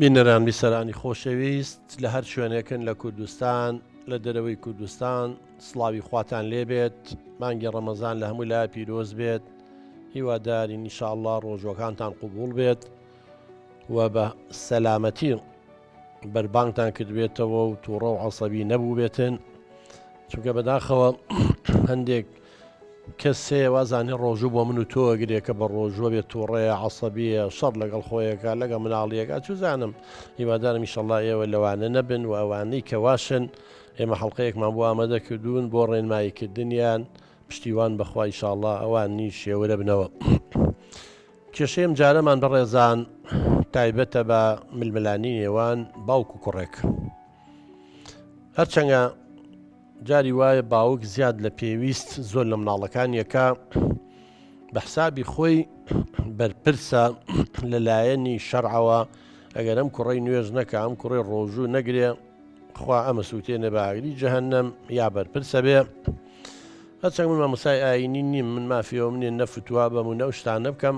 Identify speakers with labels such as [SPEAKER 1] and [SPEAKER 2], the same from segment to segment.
[SPEAKER 1] بینەران بیسەرانی خۆشەویست لە هەر شوێنێکن لە کوردستان لە دەرەوەی کوردستان سڵاوی خواتان لێبێت مانگی ڕەمەزان لە هەموو لای پیرۆز بێت هیوادارین ئینشاءالله ڕۆژوەکانتان قوبوڵ بێت و بە سەلامەتی بەربانگتان کردبێتەوە و تووڕە و عەسەبی نەبوو بێتن چونکە بەداخەوە هەندێک کەسێ وازانێ ڕۆژوو بۆ من و تۆ ئەگرێکە بە ڕۆژوە بێت تووڕەیە عەسەبیە شەڕ لەگەڵ خۆیەکە لەگە مناڵیەکە چوزانم هیوادارم ئینشەڵڵا ئێوە لەوانە نەبن و ئەوانەی کەواشن ئێمە حەڵقەیەکمان بۆ ئامادە کردوون بۆ ڕێنماییکردنیان پشتیوان بەخوا ئینشەڵڵا ئەوان نیش شێوەرە بنەوە. کێشەیەم جارەمان بەڕێزان تایبەتە بە ململانی نێوان باوک و کوڕێک. هەرچەنگە جاری وایە باوک زیاد لە پێویست زۆر لە مناڵەکان یەکە بە حسابی خۆی بەرپرسە لەلایەنی شەرعەوە ئەگەر ئەم کوڕەی نوێژ نەکە ئەم کوڕی ڕۆژوو نەگرێ خوا ئەمە سووتێنە بە ئاگری جەهەنەم یا بەرپرسە بێ. هەرچەنگ من مامۆسای ئاینی نیم من مافیەوە منێ نەفتووا بەم و نەو شتانە بکەم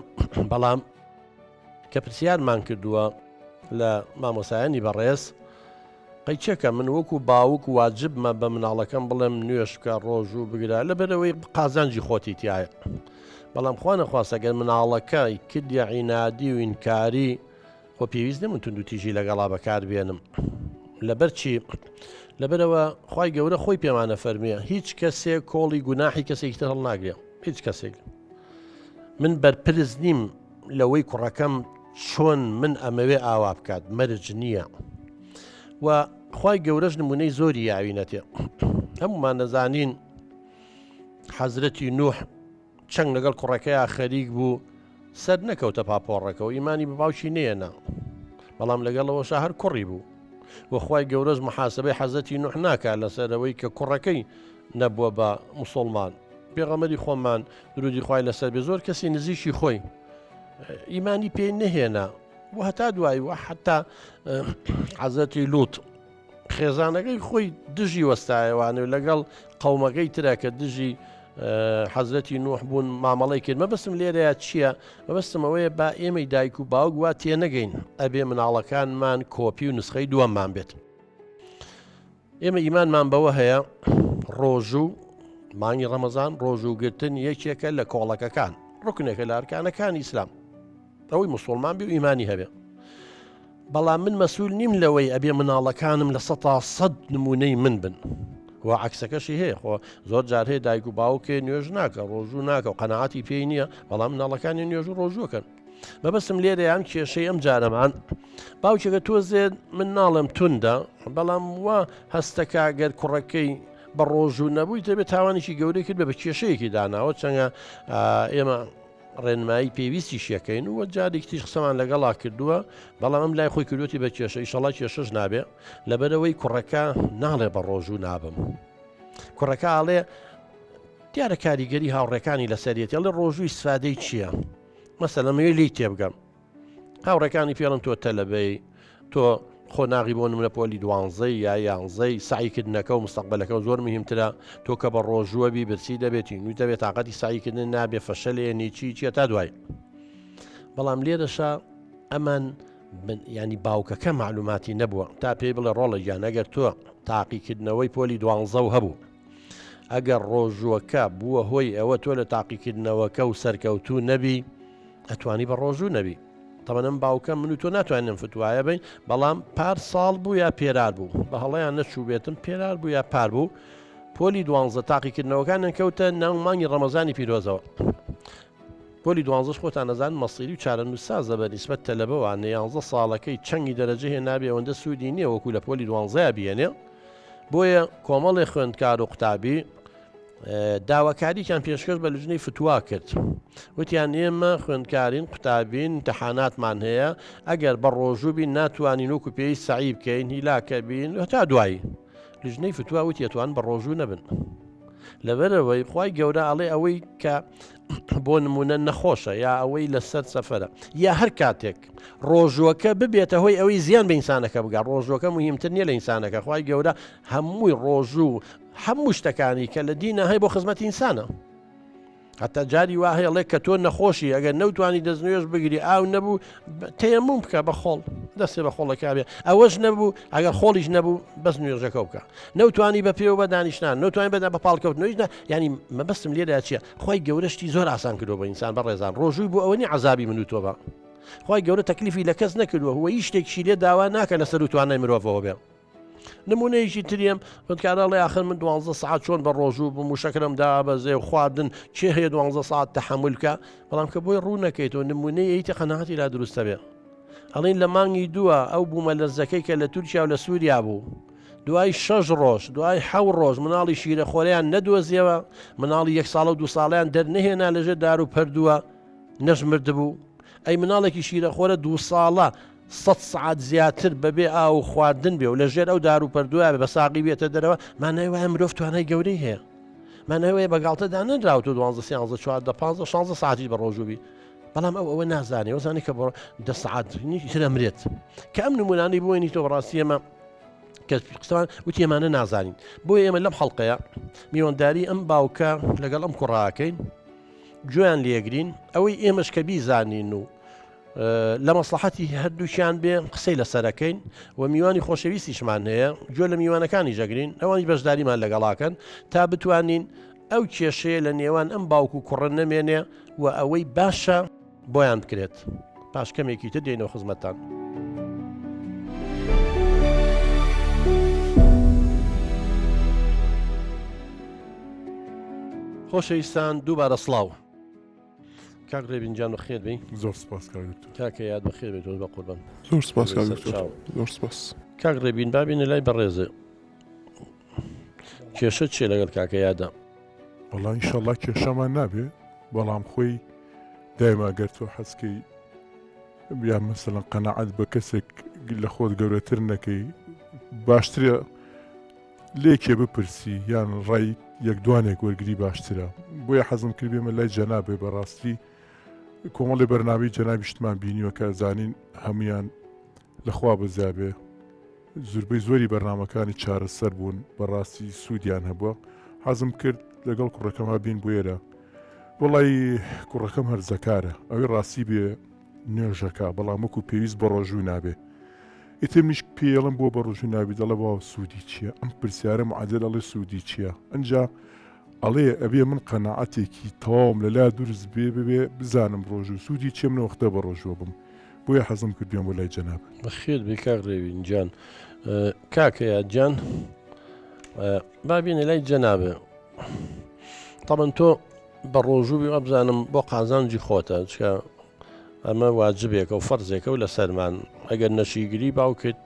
[SPEAKER 1] بەڵام کە پرسیارمان کردووە لە مامۆسایانی بەڕێز قەیچێکە من وەکو باوک واجبمە بە مناڵەکەم بڵێم نوێش بکە ڕۆژوو بگرە لەبەرەوەی قازانجی خۆتی تایە بەڵام خوا نەخواستە ئەگەر مناڵەکەی کردیە عینادی و ئینکاری خۆ پێویست نەمون تونند و تیژی لەگەڵا بەکار بێنم لەبەر چی؟ لەبەرەوە خوای گەورە خۆی پێمانە فەرمیە هیچ کەسێک کۆڵی گوناحی کەسێکی تر هەڵناگرێ هیچ کەسێک. من بەرپرس نیم لەوەی کوڕەکەم چۆن من ئەمەوێ ئاوا بکات مەرج نییە و خوای گەورەش نمونەی زۆری یاوینەتێ هەمومان دەزانین حەزرەتی نوح چەند لەگەڵ کوڕەکەیە خەریک بوو سەر نەکەوتە پاپۆڕەکە و ئیمانی بە باوکی نێنا بەڵام لەگەڵەوەشە هەر کوڕی بوو و خوای گەورەش محاسبەی حەزرەتی نوح ناکات لەسەرەوەی کە کوڕەکەی نەبووە بە موسڵمان. پێغەمبەری خۆمان درودی خوای لەسەر بێ زۆر کەسی نزیشی خۆی ئیمانی پێی نەهێنا و هەتا دوایی و حتا حەزرەتی لووت خێزانەکەی خۆی دژی وەستایەوانە و لەگەڵ قەومەکەی ترە کە دژی حەزرەتی نوح بوون مامەڵی کرد مەبەستم لێرەیە چییە؟ مەبەستم ئەوەیە با ئێمەی دایک و باوک وا تێنەگەین ئەبێ مناڵەکانمان کۆپی و نسخەی دووەممان بێت. ئێمە ئیمانمان بەوە هەیە ڕۆژوو مانگی ڕەمەزان ڕۆژووگرتن یەکێکە لە کۆڵەکەکان ڕوکنێکە لە ئەرکانەکانی ئیسلام ئەوەی موسڵمان بێ و ئیمانی هەبێ بەڵام من مەسئول نیم لەوەی ئەبێ مناڵەکانم لە 100 نمونەی من بن و عکسەکەشی هەیە خۆ زۆر جار هەیە دایک و باوکێ نوێژ ناکە ڕۆژوو ناکە و قەنەعەتی پێی نییە بەڵام مناڵەکانی نوێژ و ڕۆژووەکەن. مەبەستم لێرەیان کێشەی ئەم جارەمان باوکێکە تۆزێت من ناڵم توندە بەڵام وە هەستەکە گەر کوڕەکەی بە ڕۆژوو نەبووی دەبێت تاوانێکی گەورەی کرد بە کێشەیەکی داناوە چەنگە ئێمە ڕێنمایی پێویستی شەکەین و جارێکتیش قسەمان لەگەڵا کردووە بەڵام ئەم لای خۆی کردوەتی بە کێشە ئیشەڵا کێشەش نابێ لەبەرەوەی کوڕەکە ناڵێ بە ڕۆژوو نابم کوڕەکە ئاڵێ دیارە کاریگەری هاوڕێکانی لەسەرێتی ئەڵێ ڕۆژووی سفادەی چییە؟ مەسەلەن ئەمەوێ لی تێبگەم هاوڕێکانی پێڵم تۆ تەلەبەی تۆ خۆ ناغی بۆ نمونە پۆلی 12 یا 11 سعیکردنەکە و مستەقبلەکە زۆر مهمترە تۆ کە بە ڕۆژووە بی برسی دەبێتی نوی دەبێت تااقەتی سعیکردن نابێ فەشەلێنی چیە تا دوای بەڵام لێرەشە ئەمان ینی باوکەکە معلوماتی نەبووە تا پێی بڵێ ڕۆڵە گیان ئەگەر تۆ تاقیکردنەوەی پۆلی 12 هەبوو ئەگەر ڕۆژووەکە بووە هۆی ئەوە تۆ لە تاقیکردنەوەکە و سەرکەوتوو نەبی ئەتوانی بە ڕۆژوو نەبی تەمەنم باوکە من و تۆ ناتوانین فتوایە بین بەڵام پار ساڵ بوو یا پێرار بوو بە هەڵەیان نەچوو بێتم پێرار بوو یا پار بوو پۆلی 12 تاقیکردنەوەکان کەوتە ناو مانگی ڕەمەزانی پیرۆزەوە پۆلی 12 خۆتان نەزان مەسیری و چارەنووسسازە بە نیسبەت تەلەبەوە 11 ساڵەکەی چەنگی دەرەجە هێ نابێ ئەوەندە سوودی نییە وەکو لە پۆلی 12 بێنێ بۆیە کۆمەڵی خوێندکار و قوتابی داواکاریان پێشکەش بە لژنەی فتووا کرد وتیان ئێمە خوێندکارین قوتابین امتحاناتمان هەیە ئەگەر بە ڕۆژوو بین ناتوانین وەکو پێی سعی بکەین هیلاکە بین هەتا دوایی لژنەی فتووا وتی ئەتوان بە ڕۆژوو نەبن لەبەرەوەی خوای گەورە ئەڵێ ئەوەی کە بۆ نمونە نەخۆشە یا ئەوەی لەسەر سەفەرە یا هەر کاتێک ڕۆژوەکە ببێتە هۆی ئەوەی زیان بە ئینسانەکە بگا ڕۆژوەکە مهمتر نییە لە ئینسانەکە خوای گەورە هەمووی ڕۆژوو هەموو شتەکانی کە لە دینە هەیە بۆ خزمەتی ئینسانە حتا جاری وا هەیە کە تۆ نەخۆشی ئەگەر نەوتوانی دەستنوێژ بگیری ئاو نەبوو تەیەموم بکە بە خۆڵ دەستێ بە خۆڵەکە بێ ئەوەش نەبوو ئەگەر خۆڵیش نەبوو بەس نوێژەکە بکە نەوتوانی بە پێوە بە دانیشتان نەوتوانی بەدا بە پاڵکەوتنەوەیش ینی مەبەستم لێرە چییە خۆی گەورەشتی زۆر ئاسان کردو بە ئینسان بە ڕێزان ڕۆژووی بۆ ئەوەنی عەزابی من و تۆ بە خۆی گەورە تەکلیفی لە کەس نەکردووە هو هیچ شتێکشی لێ داوا ناکە لەسەر و توانای مرۆڤەوە بێ نمونەیەکی تریم بکارەڵێ آخر من 12 ساعت چۆن بە ڕۆژوو بم و شەکرم دا بەزێ خواردن چێ هەیە 12 ساعت تەحملکە بەڵام کە بۆی ڕوو نەکەیتەوە نمونەیەی قەناعەتی لا دروستە بێ ئەڵین لە مانگی دووە ئەو بوومە لەرزەکەی کە لە تورکیا و لە سووریا بوو دوای 6 ڕۆژ دوای 7 ڕۆژ مناڵی شیرەخۆریان نەدۆزیەوە مناڵی 1 ساڵە و 2 ساڵیان دەرنەهێنا لەژێر دار و پەردووە نەژمردبوو ئەی مناڵێکی شیرەخۆرە 2 ساڵە 100 سعات زیاتر بەبێ ئاو خواردن بێ و لەژێر ئەو دار و پەردووە بە ساقی بێتە دەرەوە مانای وایە مرۆڤ توانای گەورەی هەیە مانەوەیە بەگاڵتەدا نەدراوە 12 13 14 15 16 ساعتی بە ڕۆژوبی بەڵام ئەوە نازانێ وەزانی کە بۆ 10 سعات ترە مرێت کە ئەم نمونانەی بۆینی تۆ بەڕاستی ئێمە کە قسەوان وتی ئێمانە نازانین بۆ ئێمە لەم حەڵقەیە میوەنداری ئەم باوکە لەگەڵ ئەم کوڕاکەین گوێیان لێگرین ئەوەی ئێمەش کە بیزانین و لە مەسلحەتی هەردووشیان بێ قسەی لەسەرەکەین و میوانی خۆشەویستیشمان هەیە گوێ لە میوانەکانی ژەگرین ئەوانی بەشداریمان لەگەڵاکەن تا بتوانین ئەو کێشەیە لە نێوان ئەم باوک و کوڕە نەمێنێ و ئەوەی باشە بۆیان بکرێت پاش کەمێکی تر دێنەوە خزمەتان. خۆشەویستان دووبارە سڵاو کاک ڕێبینجان بەخێر بی
[SPEAKER 2] زۆر سپاس
[SPEAKER 1] کاکە یاد بەخێر بێت بە قوربان
[SPEAKER 2] زۆر سپاس زۆر سپاس
[SPEAKER 1] کاک ڕێبین بابینە لای بەڕێزێ کێشە چێ لەگەڵ کاکە یادا
[SPEAKER 2] وەڵا ئینشەڵڵا کێشەمان نابێ بەڵام خۆی دایما گەر تۆ حەزکەی یا مەسەڵەن قەنەعەت بە کەسێک لە خۆت گەورەتر نەکەی باشترە لێکێ بپرسی یان ڕای یەکدوانێک وەرگری باشترە بۆیە حەزم کرد بێمە لای جەنابێ بەڕاستی کۆمەڵی بەرنامەی جەنابیشتمان بینیوە کە زانین هەمویان لەخوا بەزیابێ زوربەی زۆری بەرنامەکانی چارەسەر بوون بەڕاستی سوودیان هەبووە حەزم کرد لەگەڵ کوڕەکەمها بین بوێرە وڵی کوڕەکەم هەرزەکارە ئەوەی ڕاستی بێ نوێژەکە بەڵام وەکو پێویست بە ڕۆژووی نابێ ئیتر منیش پێڵم بۆ بە ڕۆژووی نابی دەڵە باوە سوودی چییە ئەم پرسیارە معادل ئەڵێ سوودی چییە ئەنجا ئەڵێ ئەبێ من قەنەعەتێکی تەواوم لەلا دروست بێ بزانم ڕۆژوو سوودی چێ منە وەختە بە ڕۆژوە بم بۆیە حەزم کردیان بۆ لای جەناب
[SPEAKER 1] بەخێر بێ کاک ڕێوین جان کاکەیە جان بابینە لای جەنابێ تەڵەن تۆ بە ڕۆژووی ئە بزانم بۆ قازانجی خۆتە چکە ئەمە واجبێکە و فەرزێکە و لە سەرمان ئەگەر نەشیگیری باوکت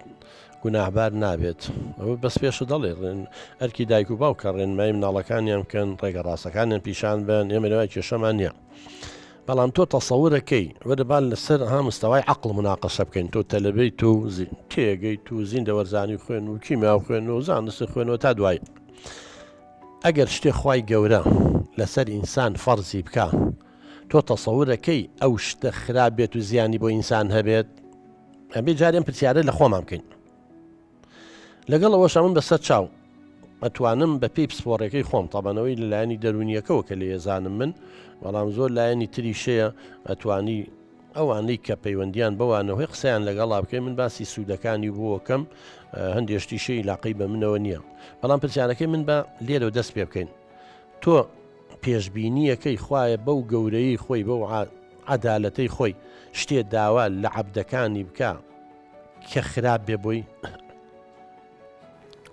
[SPEAKER 1] گوناهبار نابێت ئەوە بەس پێش دەڵێ ڕێن ئەرکی دایک و باوکە ڕێنمای مناڵەکانیان بکەن ڕێگە ڕاستەکانیان پیشان بن ئێمە لەوای کێشەمان نییە بەڵام تۆ تەسەورەکەی وەرەبال لەسەر هەمستەوای عەقڵ مناقەشە بکەین تۆ تەلەبەی تۆ تێگەی تو زیندە وەرزانی خوێن و کیمیا خوێن و زانستی خوێنەوە تا دوای ئەگەر شتێ خوای گەورە لەسەر ئینسان فەرزی بکە تۆ تەسەورەکەی ئەو شتە خراپ بێت و زیانی بۆ ئینسان هەبێت ئەبێ جارێن پرسیارە لە خۆمان بکەین لەگەڵ ئەوەش من بەسەر چاو ئەتوانم بە پێی پسپۆڕەکەی خۆم تەبەنەوەی لە لایەنی دەرونیەکەەوە کە لە ێزانم من بەڵام زۆر لایەنی تریشەیە ئەتوانی ئەوانەی کە پەیوەندیان بەوانەوەی قسەیان لەگەڵا بکەین من باسی سوودەکانی بۆکەم هەندێشتی شەی لاقی بە منەوە نییە بەڵام پرسیارەکەی من بە لێرەوە دەست پێ بکەین تۆ پێشبینیەکەی خوایە بەو گەورەی خۆی بەو عەدالەتەی خۆی شتێ داوا لە عەبدەکانی بکە کە خراپ بێ بۆی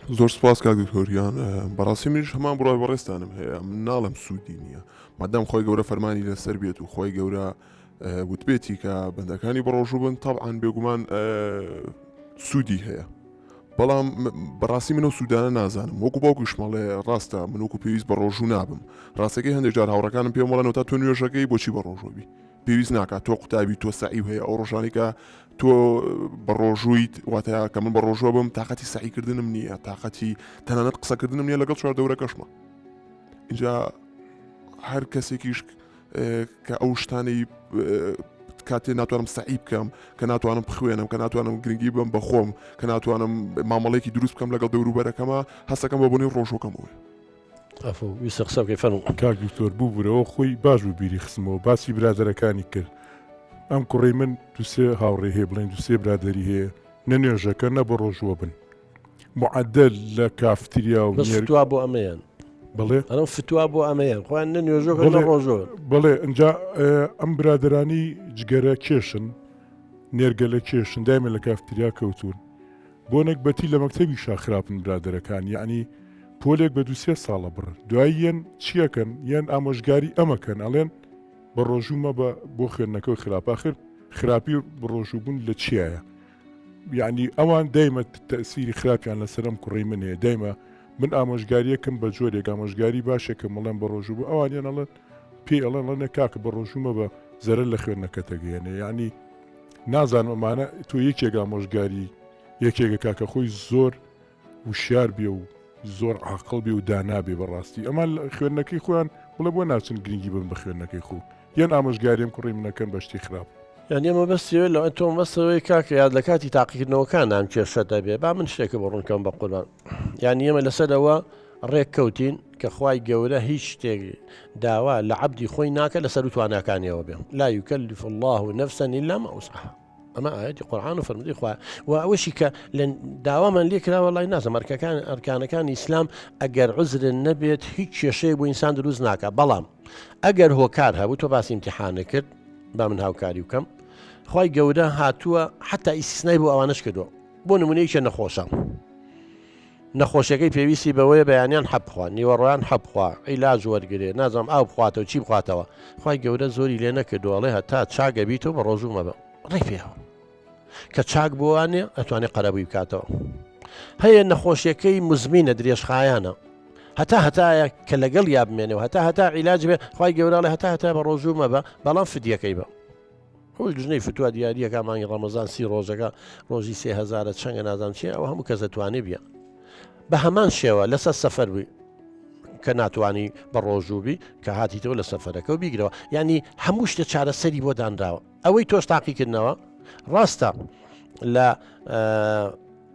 [SPEAKER 3] زۆر سپاس کاک دکتۆریان بەڕاستی منیش هەمان بڕای بەڕێستانم هەیە من ناڵم سوودی نییە مادام خۆی گەورە فەرمانی لەسەر بێت و خۆی گەورە وتبێتی کە بەندەکانی بەڕۆژوو بن تەبعان بێگومان سوودی هەیە بەڵام بەڕاستی منە سوودانە نازانم وەکو باوکیشمەڵێ ڕاستە من وەکو پێویست بە ڕۆژوو نابم ڕاستەکەی هەندێک جار هاوڕەکانم پێم وەڵێنەوە تا تۆ نوێژەکەی بۆچی بە ڕۆژۆبی پێویست ناکات تۆ قوتابی تۆ سەعیو هەیە ئەو ڕۆژانی کە تۆ بە ڕۆژوویت واتە کە من بە ڕۆژوە بم تااقەتی سعیکردنم نییە تااقەتی تەنانەت قسەکردنم نییە لەگەڵ چواردەورەکەشمە اینجا هەر کەسێکیش کە ئەو شتانەی کاتێ ناتوانم سعی بکەم کە ناتوانم بخوێنم کە ناتوانم گرنگی بم بە خۆم کە ناتوانم مامەڵێکی دروست بکەم لەگەڵ دەوروبەرەکەمە هەستەکەم بە بۆنی ڕۆژۆکەمەوە
[SPEAKER 1] ئەفو ویسە قسە بکەی فەرموو.
[SPEAKER 2] کاک دکتۆر بوو خۆی باش بوو بیری خستمەوە باسی برادەرەکانی کرد ئەم کوڕی من دوسێ هاوڕێ هەیە بڵێن دوسێ برادری هەیە نە نوێژەکە نە بە ڕۆژوە بن معدل لە کافتریا و
[SPEAKER 1] بەس فتوا بۆ ئەمەیان
[SPEAKER 2] بڵێ
[SPEAKER 1] ئەڵەم فتوا بۆ ئەمەیان خۆیان نە نوێژۆکە نە ڕۆژۆ.
[SPEAKER 2] بڵێ ئەجا ئەم برادرانی جگەرە کێشن نێرگە لە کێشن دایمە لە کافتریا کەوتون بۆنێک بەتی لە مەکتەبی شاخراپن برادەرەکان یعنی پۆلێک بە دوسێ ساڵە بڕن دوایی یەن چیەکەن یەن ئامۆژگاری ئەمەکەن ئەڵێن بە ڕۆژومە بۆ خوێندنەکەی خراپاخر خراپی ڕۆژوبوون لە چیایە یعنی ئەوان دایمە تەسیری خراپیان لەسەرم کوڕی من هەیە دایمە من ئامۆژگاریەکەم بە جۆرێک ئامۆژگاری باشێکە مەڵێن بە ڕۆژوو ئەوانیان ئەڵێن پێی ئەڵێن لەنە کاکە بە ڕۆژومە بە زەرە لە خوێندنەکە تەگەێنێ یعنی نازانم ئەمانە تۆ یەکێک ئامۆژگاری یەکێکە کاکە خۆی زۆر وشار بێ و زۆر عاقڵ بێ و دانابێ بەڕاستی ئەمان خوێندنەکەی خۆیان بڵێ بۆ ناچن گرنگی بن بە خوێندنەکەی خۆ یەن ئامۆژگاریم کوڕی منەکەن بەشتی خراپ
[SPEAKER 1] یعنی ئەمە بەستەوەی لەوە تۆ بەستەوەی کاکە یاد لە کاتی تاقیکردنەوەکان نام کێشە دەبێ با من شتێکە بە ڕوونکەم بە قوربان یعنی ئێمە لەسەرەوە ڕێک کەوتین کە خوای گەورە هیچ شتێک داوا لە عەبدی خۆی ناکە لەسەر و تواناکانیەوە بێ لا یکەلف الله نەفسا ئیلا ما وسعها ئەمە ئاەتی قورئان و فەرمودەی خوایە و ئەوەشی کە لە داوامان لێ کرا وەڵای نازانم ئەرکانەکانی ئیسلام ئەگەر عوزرن نەبێت هیچ کێشەیەک بۆ ئینسان دروست ناکە بەڵام ئەگەر هۆکار هەبوو تۆ باسی ئیمتیحانە کرد با من هاوکاری بکەم خوای گەورە هاتووە حتا ئیسtisنای بۆ ئەوانش کردووە بۆ نمونەیەکە نەخۆشە نەخۆشیەکەی پێویستی بەوەیە بەیانیان حەب بخوا نیوەڕۆیان حەب بخوا عیلاج وەرگێ نازانم ئاو بخواتەوە چی بخواتەوە خوای گەورە زۆری لێ نەکردووە ئەڵێ هەتا چاکە بیتەوە بە ڕۆژوو مەبە ڕێ پێوە کە چاک بۆوانێ ئەتوانێت قەرەبووی بکاتەوە هەیە نەخۆشیەکەی مزمینە درێژخایانە هەتایە کە لەگەڵ یا بمێنێەوە هەتا عیلاج بێ خوای گەورە هەتا بە ڕۆژوو مەبە بەڵام فدیەکەی بە خۆی دژنەی فتووە دیاریەکە مانگی ڕەمەزان 30 ڕۆژەکە ڕۆژی 3000 چەندە نازانم چی ئەوە هەموو کەس دەتوانێت بیە بە هەمان شێوە لەسەر سەفەر بووی کە ناتوانانی بە ڕۆژووبی کە هاتیتەوە لە سەفەرەکە و بیگرەوە ینی هەموو شتە چارەسەری بۆ دانراوە ئەوەی تۆش تاقیکردنەوە ڕاستە لە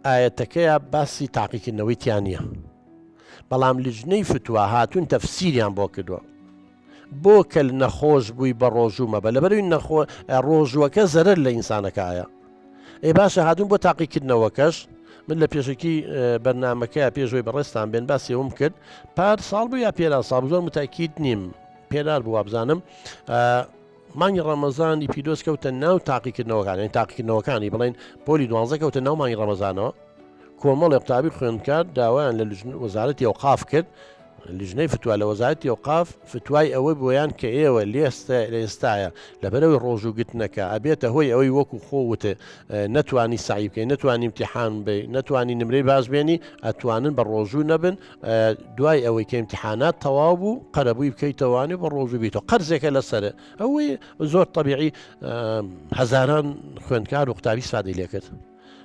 [SPEAKER 1] ئاەتەکەیە باسی تاقیکردنەوەی تیانە بەڵام لیژنەی فتووە هاتوون تەفسیریان بۆ کردووە بۆ کە نەخۆش بووی بە ڕۆژوو مەبە لەبەروی ڕۆژوەکە زەرەر لە ئینسانەکەیە ئێ باشە هاتوون بۆ تاقیکردنەوەکەش من لە پێشکی بەرنمەکەی پێشۆی بەڕێستان بێن باسیەوەم کرد پار ساڵ بوو یا پێرا ساڵ زۆر متاکید نیم پێدار بوو وابزانم مانگی ڕەمەزانی پیرۆز کەوتە ناو تاقیکردنەوەکانی تاقیکردنەوەکانی بڵێن پۆلی 12 کەوتە ناو مانگی ڕەمەزانەوە کۆمەڵ قوتابی خوێندکار داوایان لە وەزارەتی ئەوقاف کرد لیژنەی فتووە لە وەزارەتی ئەوقاف فتوای ئەوەی بۆیان کە ئێوە لێستایە لەبەرەوەی ڕۆژوگرتنەکە ئەبێتە هۆی ئەوەی وەکو خۆوتە نەتوانی سعی بکەین نەتوانی امتحان بێ نەتوانی نمرەی باش بێنی ئەتوانن بە ڕۆژوو نەبن دوای ئەوەی کە امتحانات تەواو بوو قەرەبووی بکەیتەوانی بە ڕۆژوو بیتەوە قەرزێکە لەسەرە ئەوەی زۆر طبیعی هەزاران خوێندکار و قوتابی سادەی لێ کرد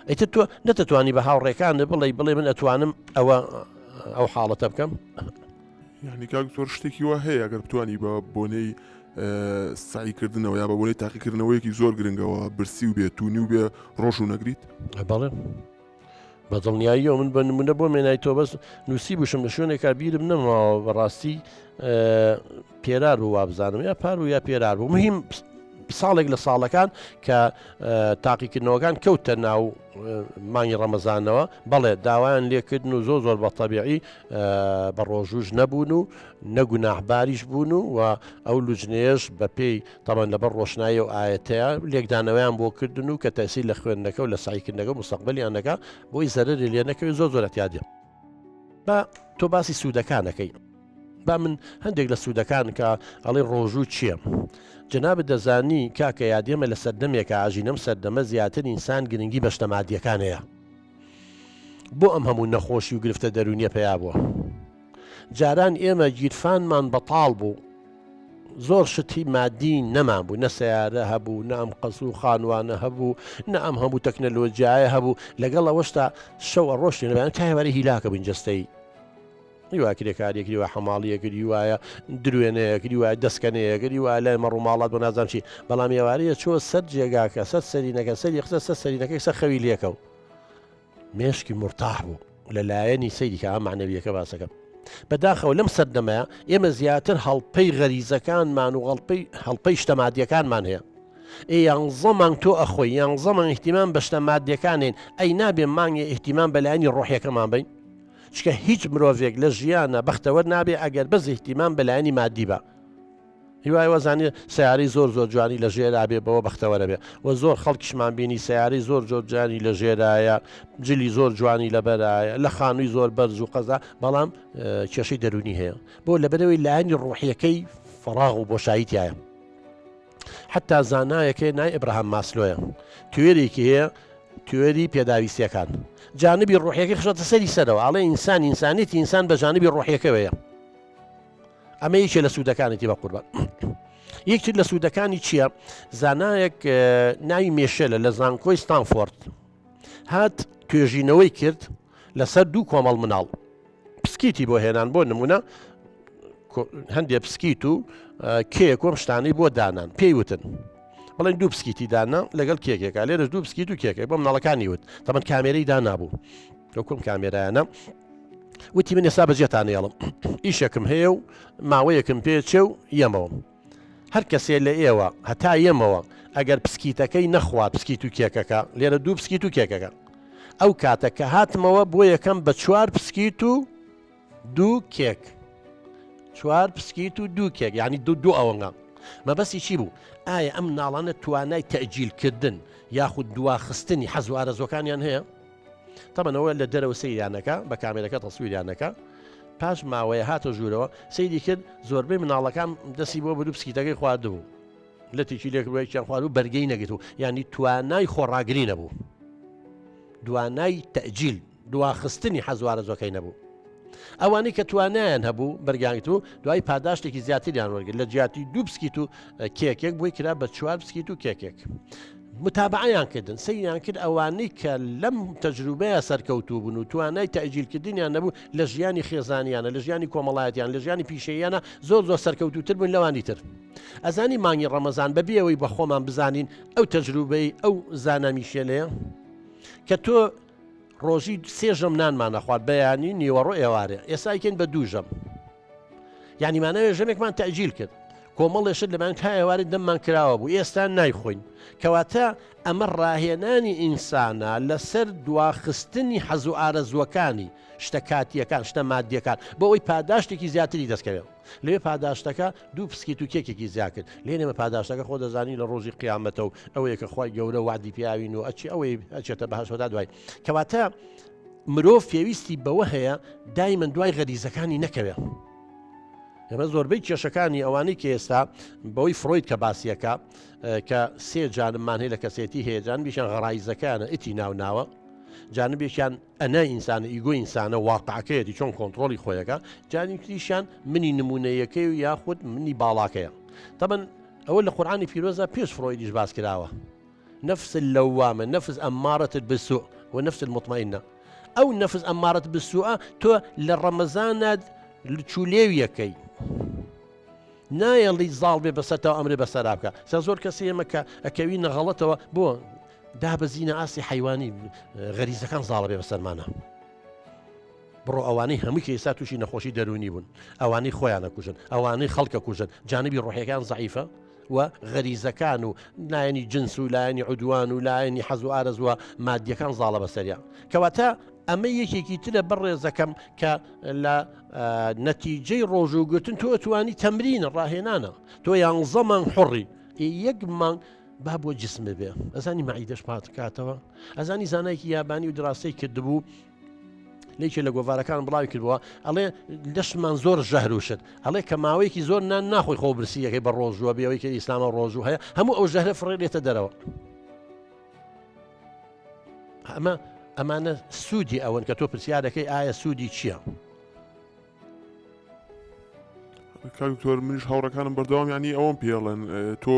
[SPEAKER 1] ئەیتر تۆ نەتەتوانی بە هاوڕێکان بڵێ من ئەتوانم ئەو حاڵەتە بکەم
[SPEAKER 3] یعنی کاک زۆر شتێکی وا هەیە ئەگەر بتوانی بە بۆنەی سعیکردنەوە یا بە بۆنەی تاقیکردنەوەیەکی زۆر گرنگەوە برسی و بێت توونی و بێ ڕۆژ و نەگریت
[SPEAKER 1] بەڵێ بە دڵنیاییەوە من بە نمونە بۆ مێنای تۆ بەس نووسی بشم لە شوێنێکا بیرم نەماوە بەڕاستی پێرار بوو وابزانم یا پار و یا پێرار بوو مهم ساڵێک لە ساڵەکان کە تاقیکردنەوەکان کەوتە ناو مانگی ڕەمەزانەوە بەڵێ داوایان لێکردن و زۆر بە تەبیعی بە ڕۆژوش نەبوون و نەگوناحباریش بوون و ئەو لوجنێش بە پێی تەمەن لەبەر ڕۆشنایی و ئاەتەیە لێکدانەوەیان بۆ کردن و کە تەسیل لە خوێندنەکە و لە سایکردنەکە مستەقبەلیانەکە بۆی زەرری لێ نەکەوی زۆر ئەتیادێ بە تۆ باسی سوودەکانەکەی با من هەندێک لە سوودەکان کە ئەڵێ ڕۆژوو چییە؟ جەنابەت دەزانی کاکە یادێمە لە سەردەمێکە ئاژینەم سەردەمە زیاتر ئینسان گرنگی بەشتەمادیەکان هەیە بۆ ئەم هەموو نەخۆشی و گرفتە دەرونیە پێیا بووە جاران ئێمە گیرفانمان بەتاڵ بوو زۆر شتی مادی نەمان بوو نە سەیارە هەبوو نە ئەم قەز و خانوانە هەبوو نە ئەم هەموو تەکنەلۆجیایە هەبوو لەگەڵ ئەوەشتا شەو ڕۆشتین لەبیان تایوەری هیلاکە بنجستەی وا کرێکاریەکری وە حەماڵیەکردی وایە درێنەیەکری وایە دەستکەنەیەکردی وایە لای مەڕووماڵات بۆ نازانام چی بەڵام ێوارەیە چۆ سەر جێگاکە سەر سەرینەکە سەری قسە سەر سەرینەکەی سەر خەوی لێکە و مێشکی مرتاح بوو لەلایەنی سەیری کە ئەم معنەویەکە باسەکەم بەداخەوە لەم سەردەمەیە ئێمە زیاتر هەڵپەی غەریزەکانمان و هەڵپەی شتە مادیەکانمان هەیە. یانزە مانگ تۆ ئەخۆی یانزە مانگ احتیمام بە شتە مادیەکانین ئەی نابێ مانگی احتیمام بەلایانی ڕۆحیەکەمان بین چکە هیچ مرۆڤێک لە ژیانە بەختەوە نابێ ئەگەر بەس احتیمام بەلایانی مادی بە. هیوای وەزانانی سیارەی زۆر جوانی لە ژێرا بێ بەوە بەختەوەرە بێ و زۆر خەڵکیشمان بینی سیارەی زۆر جوانی لە ژێرایە جلی زۆر جوانی لەبەرایە لە خانووی زۆر بەرز و قەزا بەڵام کێشەی دەرونی هەیە بۆ لەبەرەوەی لایانی ڕۆحیەکەی فەراغ و بۆشاییتیایە. حتا زانایەکە نای ئیبراهام ماسلۆیە توێرێکی هەیە توێری پێداویستیەکان جانبی ڕۆحیەکەی خشۆتە سەری سەرەوە ئاڵێ ئینسانیەتی ئینسان بە جانبی ڕۆحیەکەوەیە. ئەمە یەکێ لە سوودەکانێتی بە قوربان. یەکتر لە سوودەکانی چییە؟ زانایەک ناوی مێشێلە لە زانکۆی ستانفۆرد هات توێژینەوەی کرد لەسەر دوو کۆمەڵ مناڵ پسکیتی بۆ هێنان بۆ نمونە هەندێک پسکیت و کێک وەم شتانەی بۆ دانان پێی وتن بەڵێن دوو پسکیتی دانا لەگەڵ کێکێکە لێرە دوو پسکیت و کێکێک بۆ مناڵەکانی وت تەمەەن کامێرەی دانابوو کۆم کامێرایانە وتی من ێستا بەجێتانێڵم ئیشێکم هەیە و ماوەیەکم پێچێ و یەمەوە هەر کەسێ لە ئێوە هەتا یەمەوە ئەگەر پسکیتەکەی نەخوات پسکیت و کێکەکە لێرە دوو پسکیت و کێکەکە ئەو کاتە کە هاتمەوە بۆ یەکەم بە 4 پسکیت و دوو کێک 4 پسکیت و دوو کێک یعنی دوو ئەوەنگە مەبەستی چی بوو؟ ئایا ئەم ناڵانە توانای تەجیلکردن یاخود دواخستنی حەز و ئارەزۆکانیان هەیە؟ تەمەنەوە لە دەرەوە سەیریانەکە بە کامێرەکە تەسویریانەکە پاش ماوەیە هاتە ژوورەوە سەیری کرد زۆربەی مناڵەکان دەستی بۆ بەدوو پسکیتەکەی خواردبوو لە تیکی لێکڕێکیان خوارد و بەرگەی نەگرێت ینی توانای خۆڕاگری نەبوو دوانای تەجیل دواخستنی حەز و ئارەزۆکەی نەبوو. ئەوانەی کە توانایان هەبوو بەرگانیت و دوای پاداشتێکی زیاتریان وەرگرت لە جیاتی دوو پسکیت و کێکێک بۆی کرا بە 4 پسکیت و کێکێک متابعیان کردن سەیریان کرد ئەوانەی کە لەم تەجروبەیە سەرکەوتوو بوون و توانای تەجیلکردنیان نەبوو لە ژیانی خێزانیانە لە ژیانی کۆمەڵایەتیان لە ژیانی پیشەیانە زۆر سەرکەوتوتر بوون لەوانی تر. ئەزانی مانگی ڕەمەزان بەبێەوەی بە خۆمان بزانین ئەو تەجروبەی ئەو زانامیشێلەیە کە تۆ ڕۆژی 3 ژەم نانمانە خوارد بەیانی نیوەڕۆ ئێوارێ ئێسایکەین بە 2 ژەم یعنیمانەوێ ژەمێکمان تەجیل کرد کۆمەڵێشت لەمان تا ئێواری دەممان کراوە بوو ئێستا نایخۆین کەواتە ئەمە ڕاهێنانی ئینسانە لەسەر دواخستنی حەز و ئارەزوەکانی شتە کاتیەکان شتە مادیەکان بۆ ئەوی پاداشتێکی زیاتری دەستکەوێت لێ پاداشتەکە دوو پسکیت و کێکێکی زیاد کرد لێ نەمە پاداشتەکە خۆ دەزانی لە ڕۆژی قیامەتە و ئەوەیە کە خی گەورە وعدی پیاوین و ئەچی ئەوەی ئەچێتە بەهشتدا دوای کەواتە مرۆڤ پێویستی بەوە هەیە دایمەن دوای غەریزەکانی نەکەوێت. ئێمە زۆربەی کێشەکانی ئەوانەی کە ئێستا بەوەی فرۆید کە باسیەکە کە 3 جانبمان هەیە لە کەسێتی هەیە جانبیشیان غەڕایزەکانە ئیتی ناوناوە جانبێکیان ئەنە ئینسانە ئیگۆ ئینسانە واقعەکەیەتی چۆن کۆنتترۆلی خۆیەکە جانیشیان منی نمونەیەکەی و یاخود منی باڵاکەیە. تەمەن ئەوە لە قورئانی پیرۆزە پێش فرۆیدیش باس کراوە نەفس اللەوامە نەفس ئەمارەت بالسوء و نەفس المطمئنە ئەو نەفس ئەمارەت بالسوء تۆ لە ڕەمەزانە چولێویەکەی نایەڵی زاڵ بێ بەسەرەوە ئەمرێ بەسەرا بکە سە زۆر کەسی ئێمە کە ئەکەوی نەغەڵەتەوە بۆ دابەزینە ئاسی حیوانی غەریزەکان زاڵە بێ بەسەرمانە بڕۆ ئەوانەی هەمووی کە ئێستا تووشی نەخۆشی دەرونی بوون ئەوانەی خۆیانە کوژن ئەوانەی خەڵکە کوژن جانبی ڕۆحیەکان زەعیفە و غەریزەکان و لایەنی جنس و لایەنی عودوان و لایەنی حەز و ئارەزوە مادیەکان زاڵە بەسەریان کەواتە ئەمە یەکێکی ترە بەڕێزەکەم کە لە نەتیجەی ڕۆژوگرتن تۆ ئەتوانی تەمرینە ڕاهێنانە تۆ 11 مانگ حڕی 1 مانگ با بۆ جسمە بێ ئەزانی مەعیدەش پات کاتەوە ئەزانی زانایکی یابانی و دراسی کردبوو لێکێ لە گۆڤارەکان بڵاوی کردبووە ئەڵێ لەشمان زۆر ژەهروشت ئەڵێ کە ماوەیەکی زۆر ناخۆی خۆ برسیەکەی بە ڕۆژوە بێەوەی کە ئیسلامە ڕۆژوو هەیە هەموو ئەو ژەهرە فڕێتە دەرەوە ئەمانە سوودی ئەوەن کە تۆ پرسیارەکەی ئایا سوودی چییە؟
[SPEAKER 3] کاکتۆر منیش هاوڕەکانم بەردەوام ینی ئەوەم پێڵێن تۆ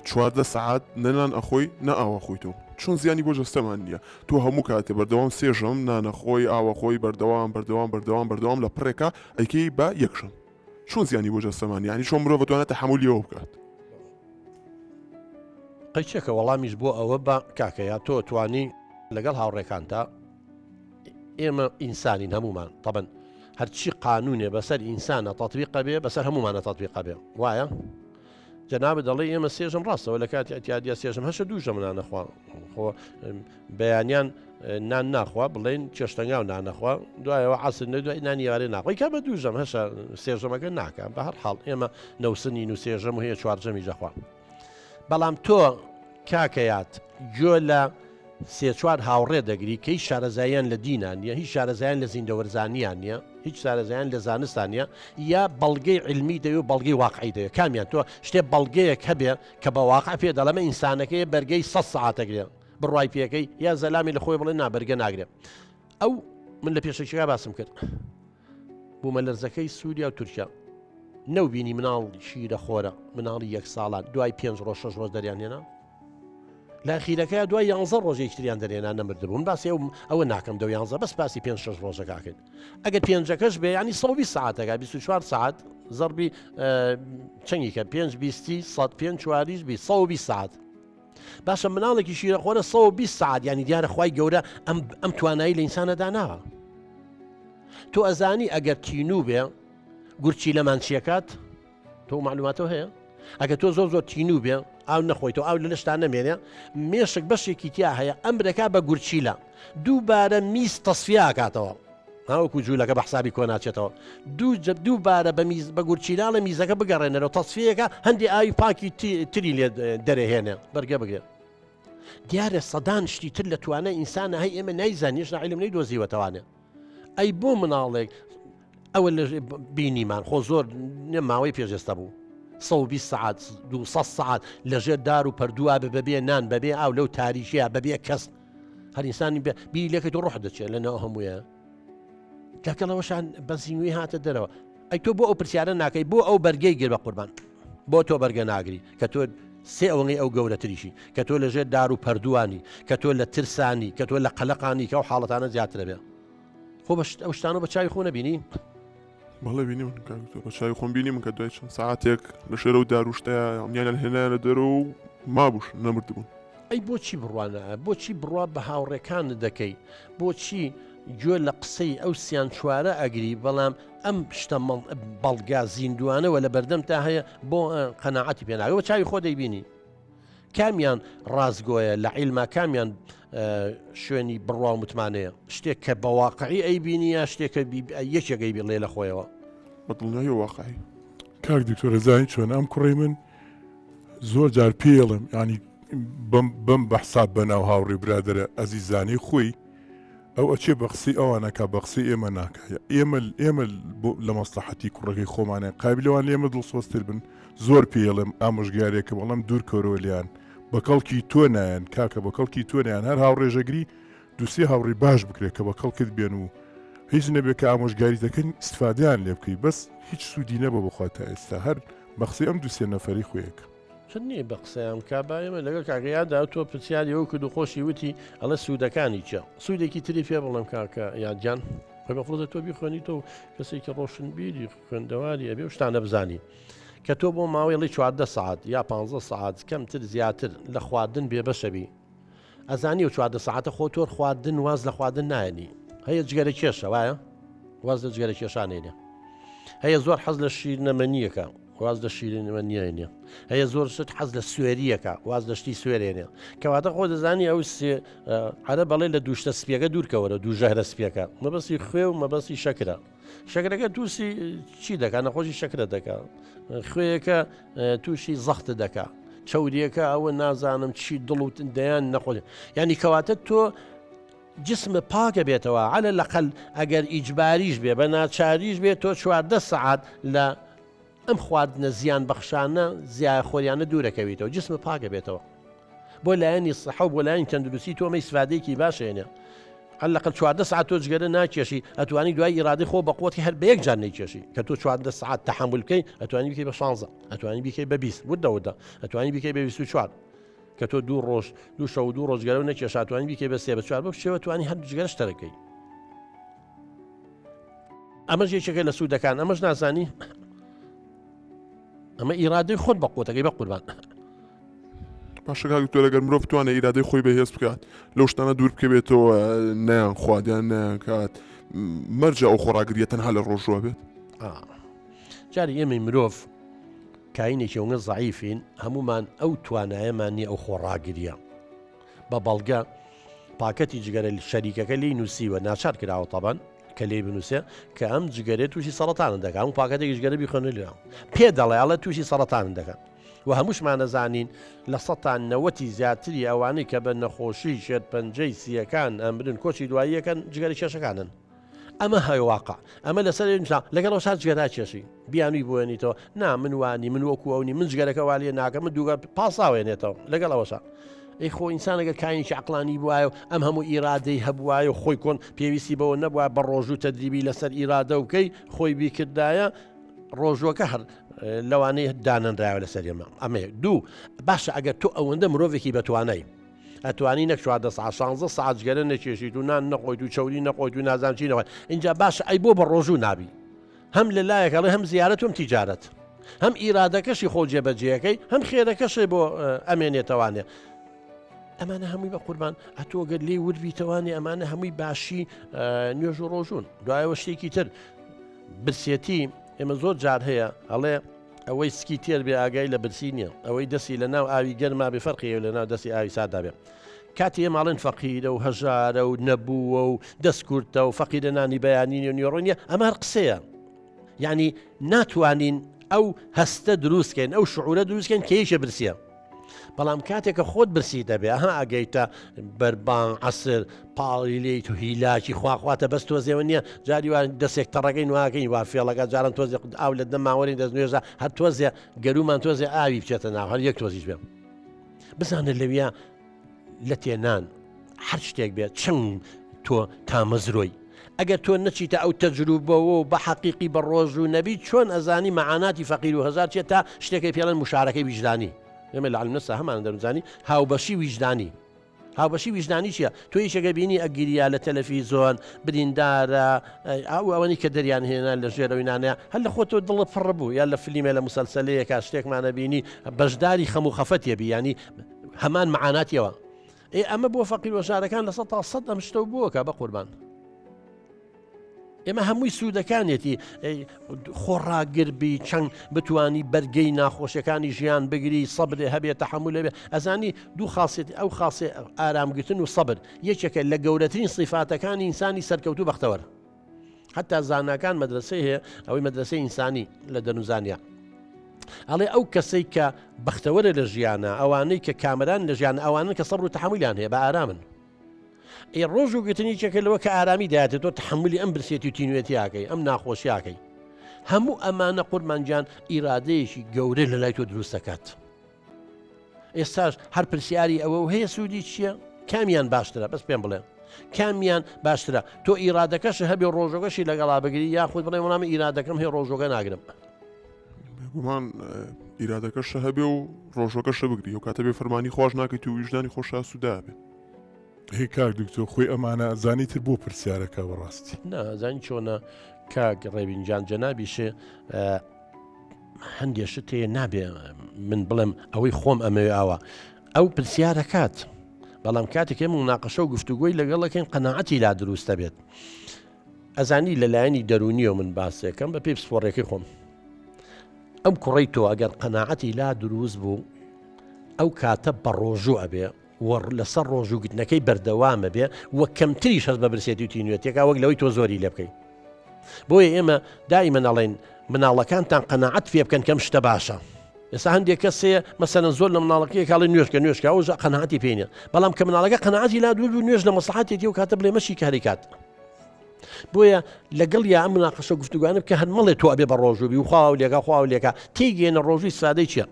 [SPEAKER 3] 14 سعات نەنان ئەخۆی نە ئاوە خۆی تۆ چۆن زیانی بۆ جەستەمان نییە تۆ هەموو کاتێ بەردەوام 3 ژەم نانەخۆی ئاوەخۆی بەردەوام لە پڕێکە ئەیکەی بە 1 ژەم چۆن زیانی بۆ جەستەمان ینی چۆن مرۆڤ دەتوانێتە حمولیەوە بکات
[SPEAKER 1] قەیچێکە وەڵامیش بۆ ئەوە بە کاکەیا تۆ توانی لەگەڵ هاوڕێکانتا ئێمە ئینسانین هەمومان تەبەن هەرچی قانونێ بەسەر ئینسانە تەطبیقە بێ بەسەر هەمومانە تەطبیقە بێ وایە جەنابە دەڵێ ئێمە سێژم ڕاستەوە لە کاتی ئەتیادیا سێژم هەشە دوو ژەمنان نەخوا خۆ بەیانیان نان ناخوا بڵێن چێشتەنگا و نانەخوا دوایەوە عەسر نەدوای نانی یارێ ناخۆی کا بە دوو ژەم هەشە سێژەمەکە ناکە بە هەر حاڵ ئێمە نەوسنین و سێژەم و هەیە چوارژەمی ژەخوا بەڵام تۆ کاکەیات گوێ لە سێ چوار هاوڕێ دەگری کە هیچ شارەزاییان لە دینان نیە هیچ شارەزاییان لە زیندەوەرزانیان نییە هیچ شارەزاییان لە زانستان نیە یا بەڵگەی علمی دەوێ و بەڵگەی واقعی دەوێت کامیان تۆ شتێ بەڵگەیەک هەبێ کە بە واقع پێ دەڵەمە ئینسانەکەی بەرگەی 100 ساعتەگرێ بڕوای پێەکەی یا زەلامی لە خۆی بڵێ نابەرگە ناگرێت ئەو من لە پێشەکیگا باسم کرد بوومە لەرزەکەی سووریا و تورکیا نەوبینی مناڵ شیرە خۆرە مناڵی 1 ساڵان دوای 5 ڕۆژ 6 ڕۆژ دەریان هێنا لا خیرەکە دوای 11 ڕۆژێک تریان دەرێنا نەمردبوون باسی ئەوە ناکەم دە 11 بەس باسی 5-6 ڕۆژەکەکەن ئەگەر پێنجەکەش بێ ینی 120 ساعتەکە 24 ساعت زەربی چەندیکە 5 20 100 4 120 ساعت باشە مناڵێکی شیرە خۆرە 120 ساعت ینی دیارە خوای گەورە ئەم توانایی لە ئینسانەدا ناوە تۆ ئەزانی ئەگەر تینوو بێ گورچی لەمان چیەکات تۆ معلوماتەوە هەیە ئەگە تۆ زۆر تینوو بێ ئاو نەخۆیتەوە ئاو لە لەشتان نەمێنێ مێشک بەشێکی تیا هەیە ئەم برەکە بە گورچیلە دووبارە میز تەسفیا کاتەوە هاوەکو جوولەکە بە حسابی کۆ ناچێتەوە دووبارە بە گورچیلاڵە میزەکە بگەڕێنەرەوە تەسفیەکە هەندی ئاوی پاکی تری لێ دەرەهێنێ بەرگە بگرێت دیارە سەدان شتی تر لە توانە ئینسانە هەی ئێمە نایزانیش نەعیلم نەیدۆزیوەتەوانێ ئەی بۆ مناڵێک ئەوە لە بینیمان خۆ زۆر ماوەی پێشێستا بوو 120 ساعت 200 ساعت لەژێر دار و پەردووە بەبێ نان بەبێ ئاو لەو تاریشیە بەبێ کەس هەر ئینسانی بی لەکەی ڕۆح دەچێت لەنەوە هەموویە لەکەڵەوەشان بەزیینوی هاتە دەرەوە ئەی تۆ بۆ ئەو پرسیارە ناکەی بۆ ئەو بەرگەی گر بە قوربان بۆ تۆ بەرگە ناگری کە تۆ سێ ئەوەی ئەو گەورەتریشی کە تۆ لەژێر دار و پەردووانی کە تۆ لە ترسانی کە تۆ لە قەلەقانی کە ئەو حاڵەتانە زیاترە بێ خۆ ئەو شتانە بە چاوی خۆ نەبینی
[SPEAKER 3] بەڵێ بینی من بە چاوی خۆم بینی من کە دوای چەند ساعتێک لە شێرە و داروشتەیە ئەمیانیان هێنایانە دەرە و مابووش نەمردبوون
[SPEAKER 1] ئەی بۆچی بڕوانە بۆچی بڕوا بە هاوڕێکانت دەکەی بۆچی گوێ لە قسەی ئەو سیان چوارە ئەگری بەڵام ئەم شتە بەڵگا زیندوانەوە لە بەردەم تا هەیە بۆ قەناعەتی پێناگەوە چاوی خۆ دەیبینی کامیان ڕازگۆیە لە عیلما کامیان شوێنی بڕوا و متمانەیە شتێک کە بە واقعی ئەیبینی یا شتێکە یەکێکەی بڵێ لە خۆیەوە
[SPEAKER 3] بەدڵنیایی واقعی
[SPEAKER 2] کاک دکتۆرە زانی چۆن ئەم کوڕی من زۆر جار پێڵم ینی بم بەحساب بەناو هاوڕێ برادرە ئەزیزانی خۆی ئەو ئەچێ بەقسی ئەوانەکە بەقسی ئێمە ناکایە ئێمە لە مەسلحەتی کوڕەکەی خۆمانە قابلەوان ئێمە دڵسۆستر بن زۆر پێڵم ئامۆژگارێکە بەڵام دوور کەورەوە لیان بەکەڵکی تۆ نایەن کاکە بەکەڵکی تۆ نیان هەر هاوڕێژەگری دووسێ هاوڕێ باش بکرێت کە بەکەڵکت بێن و هیچ نەبێت کە ئامۆژگاری دەکەن استفادیان لێ بکەی بەس هیچ سوودی نەبە بخوات تا ئێستا هەر بەقسی ئەم دووسێ نەفەری خۆیەک
[SPEAKER 1] چەند نییە بە قسەیان کابایمە لەگەڵ کاگەیادا تۆ پرسیاری ئەو کرد و خۆشی وتی ئەڵە سوودەکانی چە سوودێکی تری فێ بڵم کاکە یادجان خۆی بەفرۆزە تۆ بیخوێنی تۆ کەسێکی ڕۆشن بیری خوێندەواری ئەبێ شتانە بزانی کە تۆ بۆ ماوەیڵی 14 ساعت یا 15 ساعت کەمتر زیاتر لە خواردن بێبەشەبی ئەزانی و 14 ساعتە خۆ تۆر خواردن واز لە خواردن نایەنی هەیە جگەرە کێشە وایە واز لە جگەرە کێشانێنێ هەیە زۆر حەز لە شیر نەمەنیەکە واز لە شیرینەوە نییە هەیە زۆر شت حەز لە سوێریەکە واز لەشتی سوێرێنێ کەواتە خۆ دەزانی ئەو عرە بەڵێ لە دووشتە سپیەکە دوورکەوەرە دوو ژەهرە سپیەکە مەبەستی خوێ و مەبەستی شەکرە شەکرەکە تووسی چی دەکات نەخۆشی شەکرە دەکات خوێیەکە تووشی زەختە دەکات چەوریەکە ئەوە نازانم چی دڵ و دەیان نەخۆش ینی کەواتە تۆ جسمە پاکە بێتەوە على لەقل ئەگەر ئیجباریش بێ بە ناچاریش بێت تۆ 14 ساعت لە ئەم خواردنە زیان بەخشانە زیای خۆریانە دوورەکەویتەوە جسمە پاکە بێتەوە بۆ لایەنی سەحە و بۆ لایەنی تەندروستی تۆمە ئیسفادەیەکی باشێنێ على لەقل 14 ساعت تۆ جگەرە ناکێشی ئەتوانی دوای ئیرادەی خۆ بە قووەتی هەر بە یەک جار نەیکێشی کە تۆ 14 ساعت تەحمل بکەی ئەتوانی بکەی بە 16 ئەتوانی بکەی بە 20 وردە ئەتوانی بکەی بە 24 کە تۆ دوو ڕۆژ دوو شەو دوو ڕۆژگەرە و نەکێش ئەتوانی بکەی بە 3 بە 4 بە شێوە توانی هەر جگەرەش تەرەکەی ئەمەش یەکێکە لە سوودەکان ئەمەش نازانی ئەمە ئیرادەی خۆت بە قوتەکەی بە قوربان
[SPEAKER 3] باشە کاک دکتۆر ئەگەر مرۆڤ بتوانێت ئیرادەی خۆی بەهێز بکات لەو شتانە دوور بکەوێتەوە نەیان خوادیان نەیان کات مەرجە ئەو خۆراگریە تەنها لە ڕۆژوە بێت.
[SPEAKER 1] جاری ئێمە مرۆڤ کاینێکی ئەوە زەعیفین، هەمومان ئەو توانایەمان نیە ئەو خۆڕاگریە. بە بەڵگە پاکەتی جگەرە شەریکەکە لی نووسیوە ناچار کراوە تەبەن کە لێ بنووسێ کە ئەم جگەرێت تووشی سەرەتانن دەکات، هەموو پاکەتێکی جگەرە بیخۆنە لێ پێ دەڵێ ئەڵە تووشی سەرەتانن دەکات. و هەمووشمان نەزانین لە 90 زیاتری ئەوانەی کە بە نەخۆشی شێرپەنجەی سیەکان ئەمرن کۆچی دواییەکەن جگەری کێشەکانن. ئەمە هەواقع ئەمە لەسەر لەگەڵ شار جگەرا کێشی بیانووی بۆێنیتەوە نا منوانی من وەکو ئەوی من جگەرەکە والیە ناکە من دووگە پاساوێنێتەوە لەگەڵ ئەوەشە. ئەی خۆ ئینسانەگە کاینی عقلانی بواە و ئەم هەموو ئیرادەی هەبوایە و خۆی کۆن پێویستی بەوە نەبووە بە ڕۆژوو تەدریبی لەسەر ئیرادە و بکەی خۆی بیکردایە ڕۆژوەکە هەر لەوانەیە دانەنراوە لەسەر ئێمە. ئەمێ دوو باشە ئەگەر تۆ ئەوەندە مرۆڤێکی بەتوانای ئەتوانی نەکشوا 16 ساعت گەرە نەکێشیت و نان نەخۆیت و چوری نەخۆیت و نازانچی نەوەی اینجا باشە ئەی بۆ بە ڕۆژوو نابی هەم لە لایەکەڵێ هەم زیارەت وم تیجارەت هەم ئیرادەکەشی خۆ جێبەجێەکەی هەم خێرەکەشی بۆ ئەمێنێتەوانێ. ئەمانە هەمووی بە قوربان ئەتۆگەر لێ وربیتەوانی ئەمانە هەمووی باشی نوێژ و ڕۆژون. دوایەوە شتێکی تر برسێتی ئێمە زۆر جار هەیە ئەڵێ ئەوەی سکی تێر بێ ئاگای لە برسی نییە، ئەوەی دەستی لە ناو ئاوی گەرما بێ فەرقی لە ناو دەستی ئاوی سادا بێ. کاتی ئێماڵێن فەقیرە و هەژارە و نەبووە و دەستکورتە و فەقیرە نانی بەیانینی و نیۆڕۆنیە ئەمە هەر قسەیە. یعنی ناتوانین ئەو هەستە دروستکەین ئەو شعورە دروستکەین کەیشە برسیە. بەڵام کاتێکە خۆت برسی دەبێ ئەها ئەگەیتە بەربان عسر پاڵی لێیت و هیلاکی خواخواتە بەست تۆزێەوە نییە جاری وان دەستێک تەڕەکەی نواکەین وا فێڵەکە جاران تۆزێ ئاو لە دەماوەری دەستنوێژە هەر تۆزێ گەرومان تۆزێ ئاوی بچێتە ناو هەر یەک تۆزیش بێ. بزانە لەویە لە تێنان هەر شتێک بێت چەند تۆ تامەزرۆی ئەگەر تۆ نەچیتە ئەو تەجروبەوە و بە حەقیقی بە ڕۆژ و نەبی چۆن ئەزانی مەعاناتی فەقیر و هەزار چێت تا شتێکی پێڵەن مشارەکەی ویجدانی. ئێمە لە عەلم نەفس هەمان دەمزانی هاوبەشی ویجدانی. هاوبەشی ویجدانی چییە؟ تۆ هیچەکە بینی ئەگیریا لە تەلەڤیزۆن بریندارە ئەوەی کە دەریان هێنا لە ژێرەوەی نانەیە هەر لە خۆ تۆ دڵە پڕ بوو یان لە فلیمە لە مسەلسەلەیەکە شتێکمانە بینی بەشداری خەم و خەفەتیە بی ینی هەمان مەعاناتیەوە. ئەمە بۆ فەقیر وەشارەکان لە 100 ئەم شتە بووەکە بە قوربان. ئێمە هەمووی سوودەکانێتی خۆڕاگربی چەند بتانی بەرگەی ناخۆشیەکانی ژیان بگری سەبرێ هەبێت تەحمل لێبێ. ئەزانی دوو خاصێتی ئەو خاصێ ئارامگرتن و سەبر یەکێکە لە گەورەترین صفاتەکانی ئینسانی سەرکەوتوو بەختەوەر. حتا زاناکان مەدرسەی هەیە ئەوەی مەدرسەی ئینسانی لە دەنوزانیا ئەڵێ ئەو کەسەی کە بەختەوەرە لە ژیانە ئەوانەی کە کامەران لە ژیان ئەوانن کە سەبر و تەحمولیان هەیە بە ئارامن. ڕۆژ و گرتنی چێکە لەوە کە ئارامی دایێت تۆ تحملی ئەم برسێتی و تینوێتیاکەی ئەم ناخۆشیاکەی هەموو ئەمانە قوربانجان ئیرادەیەکی گەورە لە لای تۆ دروست دەکات. ئێستاش هەر پرسیاری ئەوە هەیە سوودی چییە؟ کامیان باشترە بەس پێم بڵێ کامیان باشترە تۆ ئیرادەکەش هەبێ ڕۆژۆگەشی لەگەڵا بگری یاخود بڵێ وەڵامی ئیرادەکەم هەیە ڕۆژۆگە ناگرم.
[SPEAKER 3] بێگومان ئیرادەکەشە هەبێ و ڕۆژۆکەشە بگری و کاتە بێ فەرمانی خۆش ناکەیت و ویژدانی خۆشە سوودا بێت.
[SPEAKER 2] هی کاک دکتۆر خۆی ئەمانە زانیتر بۆ پرسیارەکە بەڕاستی
[SPEAKER 1] نازانی چۆنە کاک ڕێبینجان جەنابیشێ هەندێشت هەیە نابێ من بڵێم ئەوەی خۆم ئەمەوێ ئاوە ئەو پرسیارەکات بەڵام کاتێک ئێمە مناقەشە و گفتوگۆی لەگەڵەکەین قەناعەتی لا دروستە بێت. ئەزانی لەلایەنی دەرونیەوە من باسێکەم بە پێی پسپۆڕێکی خۆم ئەم کوڕی تۆ ئەگەر قەناعەتی لا دروست بوو ئەو کاتە بە ڕۆژوو ئەبێ لەسەر ڕۆژوگرتنەکەی بەردەوامە بێ وە کەمتریش هەست بە برسێتی و تینوێتێکا وەک لەوەی تۆ زۆری لێ بکەیت. بۆیە ئێمە دائیمە نەڵێن مناڵەکانتان قەناعەت پێ بکەن کەم شتە باشە. ئێستا هەندێک کەسەیە مەسەلەن زۆر لە مناڵەکەی کاڵی نوێژکە ئەو قەناعەتی پێ نییە بەڵام کە مناڵەکە قەناعەتی لا دوور نوێژ لە مەسلحەتێتی و کاتە بڵێ مەشی کاری کات. بۆیە لەگەڵ یا ئەم مناقەشە گفتوگوانە بکە هەر مەڵێ تۆ ئەبێ بە ڕۆژوبی و خوا و لێکا تێگەێنە ڕۆژووی سادەی چییە؟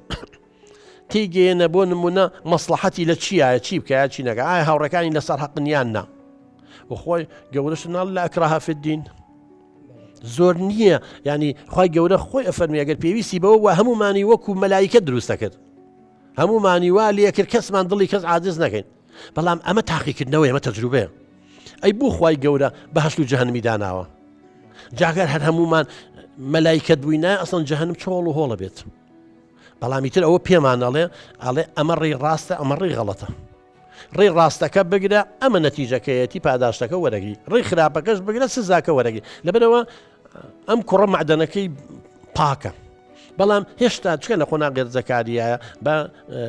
[SPEAKER 1] تێگەێنە بۆ نمونە مەسلحەتی لە چیایە چی بکە چی نەکە ئایا هاوڕەکانی لەسەر حەقنیان نا وخۆی گەورەش ناڵ لە ئەکراها فی الدین زۆر نییە ینی خی گەورە خۆی ئەفەرمی ئەگەر پێویستی بەوە و هەمومانی وەکو مەلایکە دروستە کرد هەمومانی وا لێ کرد کەسمان دڵی کەس عاجز نەکەین بەڵام ئەمە تاقیکردنەوە ئەمە تەجروبەیە. ئەی بوو خی گەورە بەهەشت و جەهەنمی داناوە جاگەر هەر هەمومان مەلایکەت بووینە ئەسڵەن جەهەنم چۆڵ و هۆڵە بێت. بەڵامی تر ئەوە پێمان ئەڵێ ئەمە ڕێی ڕاستە ئەمە ڕێی غەڵەتە ڕێی ڕاستەکە بگرە ئەمە نەتیجەکەیەتی پاداشتەکە وەرەگری ڕێی خراپەکەش بگرە سزاکە وەرەگری لەبەرەوە ئەم کوڕە معدەنەکەی پاکە بەڵام هێشتا چکە لە خۆنا غێرزەکاریایە بە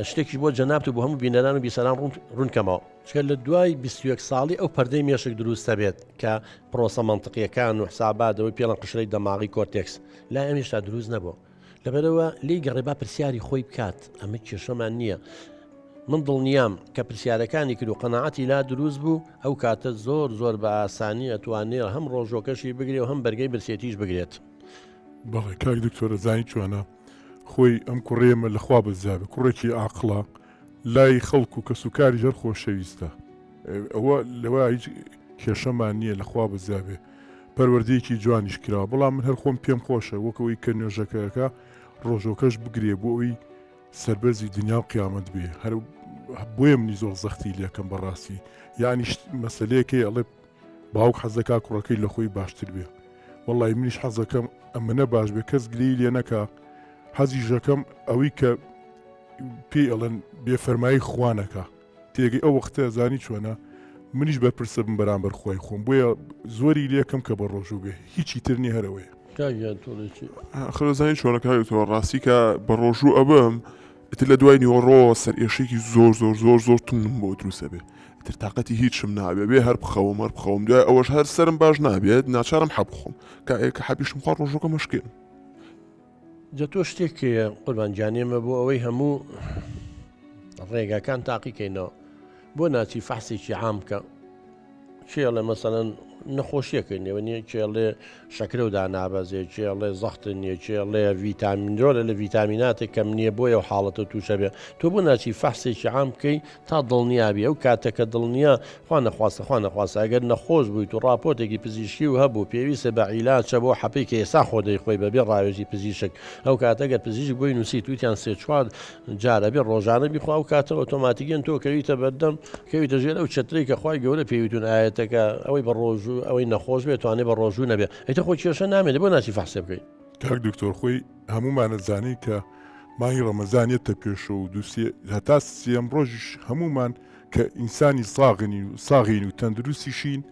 [SPEAKER 1] شتێکی بۆ جەنابت و بۆ هەموو بینەران و بیسەران ڕوونکەمەوە چکە لە دوای 21 ساڵی ئەو پەردەی مێشک دروستە بێت کە پرۆسە منطقیەکان و حساباتەوەی پێڵەن قشرەی دەماغی کۆرتێکس لا ئەم هێشتا دروست نەبوو لەبەرەوە لی گەڕێبا پرسیاری خۆی بکات ئەمە کێشەمان نییە من دڵنیام کە پرسیارەکانی کرد و قەناعەتی لا دروست بوو ئەو کاتە زۆر بە ئاسانی ئەتوانێت هەم ڕۆژۆکەشی بگرێت و هەم بەرگەی برسێتیش بگرێت
[SPEAKER 2] بەڵێ کاک دکتۆرە زانی چۆنە خۆی ئەم کوڕێمە لەخوا بەزیابێ کوڕێکی ئاقڵە لای خەڵکو و کە سوکاری ژەر خۆشەویستە ئەوە لەوە هیچ کێشەمان نییە لەخوا بەزیابێ پەروەردەیەکی جوانیش کراوە بەڵام من هەر خۆم پێم خۆشە وەکەوەی کە نوێژەکەەکە ڕۆژۆکەش بگرێ بۆ ئەوی سەربەرزی دنیا و قیامەت بێ هەر بۆیە منی زۆر زەختی لەکەم بەڕاستی یعنی مەسلەیەکی ئەڵێ باوک حەزەکە کوڕەکەی لە خۆی باشتر بێ وەڵی منیش حەزەکەم ئەمەنە باش بێ کەس گرەی لێ نەکا حەزی ژەکەم ئەوەی کە پێی ئەڵەن بێفەرمایی خوانەکە تێگەی ئەو وەختە زانی چۆنە منیش بەرپرسە بم بەرامبەر خۆی خۆم بۆیە زۆری لێکم کە بە ڕۆژوو بێ هیچی ترنی هەرەوەی
[SPEAKER 3] خەرزانی چۆنەکە تۆ ڕاستی کە بە ڕۆژوو ئەبم ئتر لە دوای نیوەڕۆ سەرئێشێکی زۆر تونم بۆ دروستە بێ تر تااقەتی هیچم نابێ بێ هەر بخەوم دوای ئەوەش هەر سرم باش نابێت ناچارم حەب بخۆم کە حەبیشم خوا ڕۆژەکە مشکێن
[SPEAKER 1] جە تۆ شتێکێ قوربانجانێمە بۆ ئەوەی هەموو ڕێگاکان تاقیکەینەوە بۆ ناچی فەحسێکی عام بکە چێڵێ مەسەڵەن نەخۆشیەکەی نێوە نیە چێڵێ شەکرە و دانابەزێ چێڵێ زەختە نییە چێڵێ ڤیتامینۆرە لە ڤیتامیناتێک کەم نییە بۆیە و حاڵەتە تووشە بێ تۆ بۆ ناچی فەحسێکی عام بکەی تا دڵنیابی ئەو کاتەکە دڵنیا خوا نەخواستە ئەگەر نەخۆش بوویت و ڕاپۆرتێکی پزیشکی و هەبوو پێویستە بە عیلاجە بۆ حەپەی کە ئێستا خۆدەی خۆی بەبێ ڕاوێژی پزیشک ئەو کاتەگەر پزیشک بۆی نووسی تویتیان سێ چوار جارە بێ ڕۆژانە بیخوا و کاتە ئۆتۆماتیکیان تۆ کەویتە بەردەم کەویتە ژێر ئەو چتری کە خوای گەورە پێویتون ئاەتەکە ئەوەی بە ڕۆژوو ئەوەی نەخۆش بێت توانێت بە ڕۆژوو نەبێ ئەیتە خۆ کێشە نامێت بۆ ناچی فەحسێ بکەیت
[SPEAKER 2] کاک دکتۆر خۆی هەمومانەزانی کە مانگی ڕەمەزانێتە پێشە و هەتا سێم ڕۆژیش هەمومان کە ئینسانی ساغین و تەندروستیشین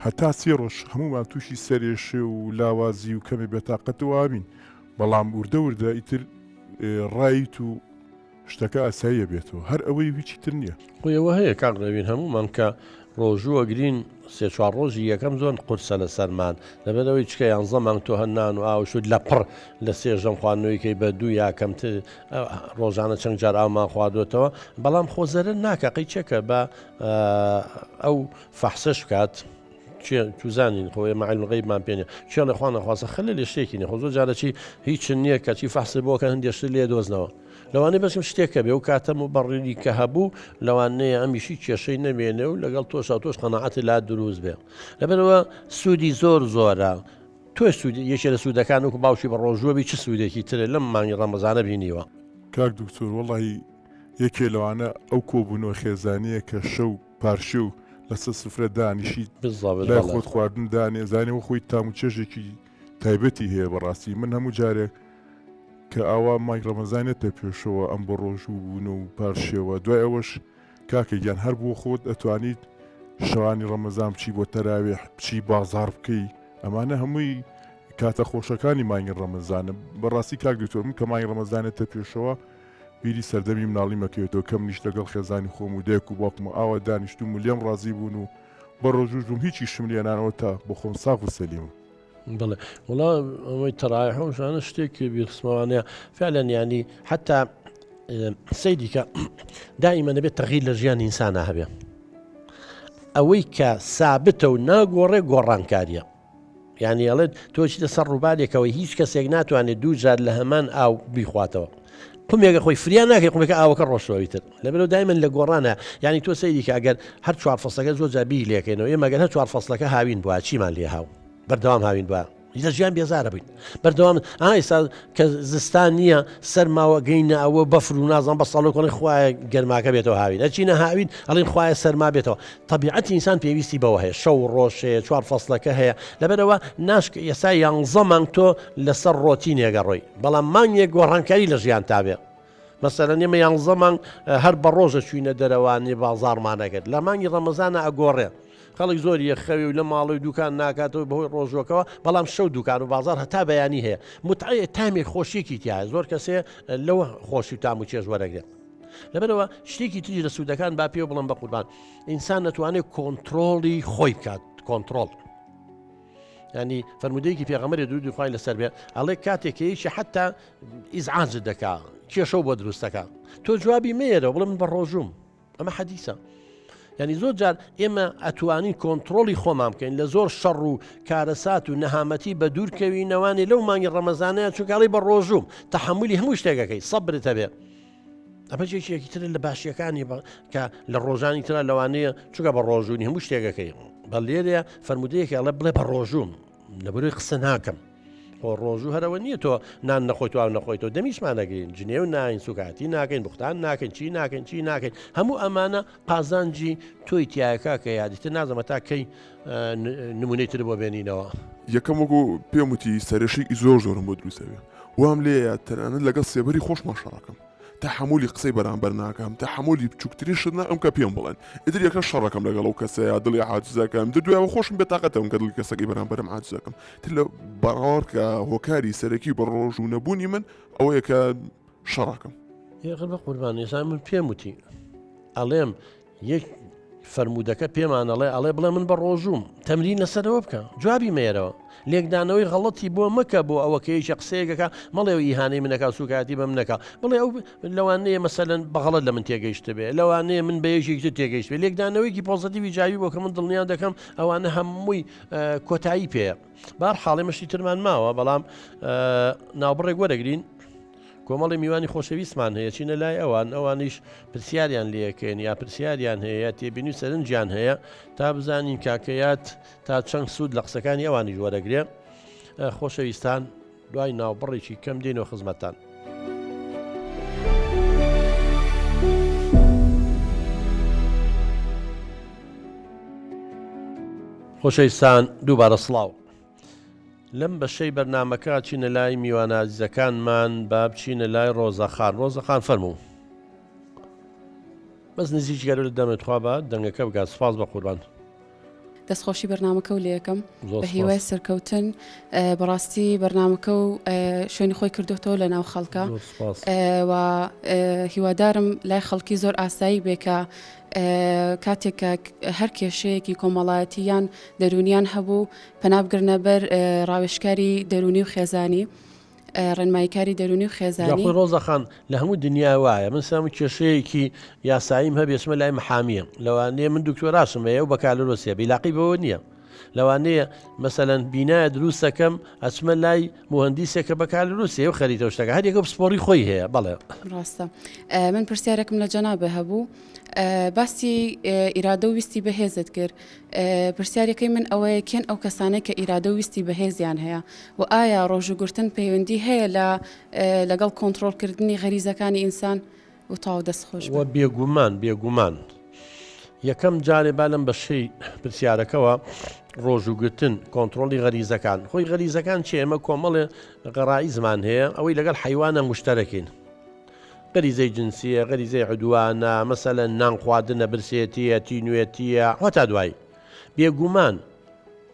[SPEAKER 2] هەتا سێ ڕۆژ هەمومان تووشی سەرێشێ و لاوازی و کەمێ بێتاقەتەوە ئابین بەڵام وردە ئیتر ڕایت و شتەکە ئاساییە بێتەوە هەر ئەوەی هیچی تر نییە
[SPEAKER 1] خۆیەوە هەیە کاک ڕەوین هەمومان کە ڕۆژووە گرین سێ چوار ڕۆژی یەکەم زۆر قورسە لە سەرمان لەبەرەوەی چکە 11 مانگ تۆ هەنان و ئاوشود لە پڕ لە سێژەم خواردنەوەیکەی بە دوو یاکەمتر ڕۆژانە چەند جار ئامان خواردوێتەوە بەڵام خۆزەرە ناکەقی چێکە بە ئەو فەحسەش بکات توزانین خۆی مەعلوم غەیبمان پێنێ چێڵێ خوا نەخواسە خەلە لێ شتێکی نیە خۆ زۆر جارەی هیچ نییە کەچی فەحسە بۆکە هەندێشتر لێ دۆزنەوە لەوانەیە بەسم شتێکە بێ و کاتەم و بەڕێنی کە هەبوو لەوانەیە ئەمیشی کێشەی نەبێنێ و لەگەڵ تۆش قەناعەتی لا دروست بێ لەبەرەوە سوودی زۆرە تۆ یەکێ لە سوودەکان وەکو باوشی بە ڕۆژوەبی چ سوودێکی ترە لەم مانگی ڕەمەزانە بینیوە
[SPEAKER 2] کاک دکتۆر وەڵی یەکێ لەوانە ئەو کۆبوونەوە خێزانیە کە شەو پارشێ و لەسەر سفرە دانیشی لای خۆت خواردن دانێ زانیەوە خۆی تام و چێژێکی تایبەتی هەیە بەڕاستی من هەموو جارێک کە ئاوا مای ڕەمەزانێتە پێشەوە ئەم بە ڕۆژوو بوون و پارشێوە دوای ئەوەش کاکە گیان هەر بۆ خۆت ئەتوانیت شەوانی ڕەمەزان بچی بۆ تەراوێح بچی بازار بکەی ئەمانە هەمووی کاتە خۆشەکانی مانگی ڕەمەزانە بەڕاستی کاک دکتۆر من کە مانگی ڕەمەزانێتە پێشەوە بیری سەردەمی مناڵی مەکەوێتەوە کەم نیش لەگەڵ خێزانی خۆم و دایک و باوکم ئاوا دانیشتوم و لێم ڕازی بوون و بە ڕۆژوژوم هیچی شم لێنانەوە تا بۆ خۆم ساغ و سەلیمم
[SPEAKER 1] بڵێ وڵا ئەوەی تەڕایح و شانە شتێکی بیرسمەوانەیە فعلەن ینی حتا سەیدی کە دائیمە نەبێت تەغیر لە ژیان ئینسانە هەبێ ئەوەی کە سابتە و ناگۆڕێ گۆڕانکاریە یعنی ئەڵێت تۆچیتە سەر ڕووبارێکەوەی هیچ کەسێک ناتوانێت دوو جار لە هەمان ئاو بیخواتەوە قمێکە خۆی فریان ناکەی قمێکە ئاوەکە ڕۆشتەوەیتر لەبەرەوە دایمەن لە گۆڕانە ینی تۆ سەیدی کە ئەگەر هەر چوار فەسلەکە زۆر جابی لێکەینەوە ئێمەگەر هەر چوار فەسلەکە هاوین بووە چیمان لێ هاو بەردەوام هاوین بووە لە ژیان بێزارە بووین بەردەوام ئێستا کە زستان نییە سەرماوە گەینە ئەوە بەفر و نازان بە ساڵۆ کۆڵی خوایە گەرماکە بێتەوە هاوین ئەچینە هاوین ئەڵین خوایە سەرما بێتەوە طبیعەتی ئینسان پێویستی بەوە هەیە شەو ڕۆژەیە چوار فەسلەکە هەیە لەبەرەوە ناشک ئێستا 11 مانگ تۆ لەسەر ڕۆتینێگە ڕۆی بەڵام مانگێک گۆڕانکاری لە ژیان تابێ مەسەلەن ئێمە 11 مانگ هەر بە ڕۆژە چوینە دەرەوانی بازاڕمانەکرد لە مانگی ڕەمەزانە ئەگۆڕێ خەڵک زۆر یەخەوی و لە ماڵی دوکان ناکاتەوە بەهۆی ڕۆژوەکەەوە بەڵام شەو دوکان و بازار هەتا بەیانی هەیە متعە تامێک خۆشیێکی تایە زۆر کەسێ لەوە خۆشی و تام و چێژ وەرەگرێت لەبەرەوە شتێکی تری لە سوودەکان با پێ بڵم بە قوربان ئینسان نەتوانێت کۆنتترۆڵی خۆی بکات کۆنتترۆل ینی فەرمودەیەکی پێغەمبەری درود و خوای لەسەر بێ ئەڵێ کاتێکیشی حتا ئیزعاجت دەکا کێشە بۆ دروستەکە تۆ جوابی مێرە بڵێ من بە ڕۆژوم ئەمە حەدیسە ینی زۆر جار ئێمە ئەتوانین کۆنتترۆلی خۆمان بکەین لە زۆر شەڕ و کارەسات و نەهامەتی بە دوورکەوینەوانی لەو مانگی ڕەمەزانەیە چونکەڵی بە ڕۆژوم تەحملی هەموو شتێکەکەی سەبرت هەبێ ئەمە جێکێکی تر لە باشیەکانی کە لە ڕۆژانی ترە لەوانەیە چونکە بە ڕۆژوونی هەموو شتێکەکەی بە لێرەیە فەرمودەیەکی ئەڵێ بڵێ بە ڕۆژوم لەبەروی قسە ناکەم ڕۆژوو هەرەوە نییە تۆ نان نەخۆیت و نەخۆیتەوە دەمیشمانەگەین جنێ و ناین سوکاتی ناکەین بختان ناکەین چی ناکەین چی ناکەین هەموو ئەمانە قازانجی تۆی تایەکە کە یادیتر نازەمە تا کەی نمونەی تر بۆ بێنینەوە
[SPEAKER 3] یەکەم وەکو پێم وتی سەرشێکی زۆر زۆرم بۆ دروستەوێ وام لێە تەنانەت لەگەڵ سێبەری خۆشمان شەڕەکەم تحملی قسەی بەرامبەر ناکەم تحملی بچووکترین شت ئەم کە پێم بڵێن ئیتر یەکە شەڕەکەم لەگەڵ ئەو کەسەیە دڵی عاجزەکەم دوایەوە خۆشم بێتاقەتەوە کە دڵی کەسەکەی بەرامبەرم عاجزەکەم تر لە بەڕاوەڕ کە هۆکاری سەرەکی بە ڕۆژ و نەبوونی من ئەوەیە کە شەڕەکەم
[SPEAKER 1] یەقل بە قوربان ێسا من پێم وتی ئەڵێم یەک فەرمودەکە پێمانەڵێ ئەڵێ بڵێ من بە ڕۆژوم تەمرین لەسەرەوە بکە جوابی مێرەوە لێکدانەوەی غەڵەتی بۆ مەکە بۆ ئەوە کەیشە قسەیەکەکە مەڵێ ئیهانەی منەکە سوکاتی بە منەکە بڵێ ئەو لەوانەیە مەسەلەن بەغەڵەت لە من تێگەیشت بێ لەوانەیە من بە یەکێکی تێگەیشت بێ لێکدانەوەیکی پۆزتیوی جاوی بۆ کە من دڵنیان دەکەم ئەوانە هەمووی کۆتایی پێەیە بار حاڵی مەشتی ترمان ماوە بەڵام ناوبڕێک وەرەگرین کۆمەڵی میوانی خۆشەویستمان هەیە چینە لای ئەوانیش پرسیاریان لەکەین یا پرسیاریان هەیە تێبینی سەرنجیان هەیە تا بزانین کاکەیات تا چەند سوود لە قسەکانی ئەوانی وەرەگرێ خۆشەویستان دوای ناوبڕێکی کەم دێنەوە خزمەتان خۆشەویستان دووبارە سڵاو لەم بەشەی بەرنامەکە چینە لای میوانازیزەکانمان با بچینە لای ڕۆزەخان فەرموو بەس نزیک گەرە لە دەمێتخوا بە دەنگەکە بگات سپاس بە قوربان
[SPEAKER 4] دەستخۆشی بەرنامەکە و لە یەکەم بە هیوای سەرکەوتن بەڕاستی بەرنامەکە و شوێنی خۆی کردوتەوە لە ناو خەڵکە و هیوادارم لای خەڵکی زۆر ئاسایی بێکە کاتێکە هەر کێشەیەکی کۆمەڵایەتیان دەرونیان هەبوو پەنابگرنە بەر ڕاوێژکاری دەرونی و خێزانی ڕێنماییکاری دەرونی و خێزانی
[SPEAKER 1] ڕۆزەخان لە هەموو دنیا وایە من سام کێشەیەکی یاساییم هەبێسمە لای محامیە لەوانەیە من دکتۆراشم هەیە و بەکالۆسیە بیلاقی بەوە نییە لەوانەیە مەسەلەن بینایە دروستەکەم ئەچمە لای مهندیسێکە بەکالۆسیە و خەریتەوە شتەکە هەر یەکە پسپۆری خۆی هەیە بەڵێ
[SPEAKER 4] ڕاستە من پرسیارێکم لە جەنابە هەبوو باسی ئیرادە و ویستی بەهێزت کرد پرسیارەکەی من ئەوەیە کێن ئەو کەسانەی کە ئیرادە و ویستی بەهێزیان هەیە و ئایا ڕۆژوگرتن پەیوەندی هەیە لەگەڵ کۆنتترۆلکردنی غەریزەکانی ئینسان و تاو دەستخۆش
[SPEAKER 1] وە بێگومان یەکەم جارێ با لەم بەشەی پرسیارەکەەوە ڕۆژوگرتن کۆنتترۆلی غەریزەکان خۆی غەریزەکان چێ ئێمە کۆمەڵێ غەڕایی زمان هەیە ئەوەی لەگەڵ حیوانە مشتەرەکەین غەریزەی جنسیە غەریزەی عدوانە مەسەلەن نان خواردنە برسێتیە تینوێتیە هەتا دوای بێگومان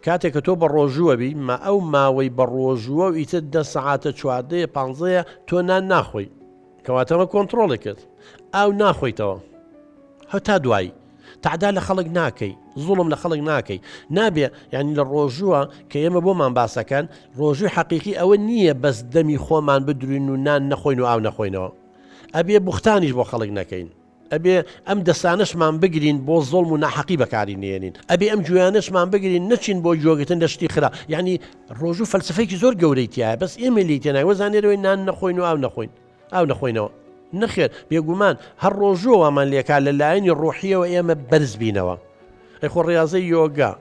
[SPEAKER 1] کاتێک کە تۆ بە ڕۆژووە بی ما ئەو ماوەی بە ڕۆژووە و ئیتر 10 سەعاتە 14 15 تۆ نان ناخۆی کەواتەمە کۆنتترۆڵێکت ئەو ناخۆیتەوە هەتا دوای تعدا لە خەڵک ناکەی زوڵم لە خەڵک ناکەی نابێ ینی لە ڕۆژووە کە ئێمە بۆمان باسەکەن ڕۆژووی حەقیقی ئەوە نییە بەس دەمی خۆمان بدرین و نان نەخۆین و ئاو نەخۆینەوە ئەبێ بوختانیش بۆ خەڵک نەکەین ئەبێ ئەم دەسانشمان بگرین بۆ زۆڵم و ناحەقی بەکاری نێنین ئەبێ ئەم جویانشمان بگرین نەچین بۆ جۆگتن لە شتی خرا یعنی ڕۆژوو فەلسفەیەکی زۆر گەورەیتیایە بەس ئێمە لی تێنای وەزانێرەوەی نان نەخۆین و ئاو نەخۆینەوە نەخێر بێگومان هەر ڕۆژوەوەمان لێکا لەلایەنی ڕۆحیەوە ئێمە بەرز بینەوە ئەیخۆ ڕاضەی یۆگا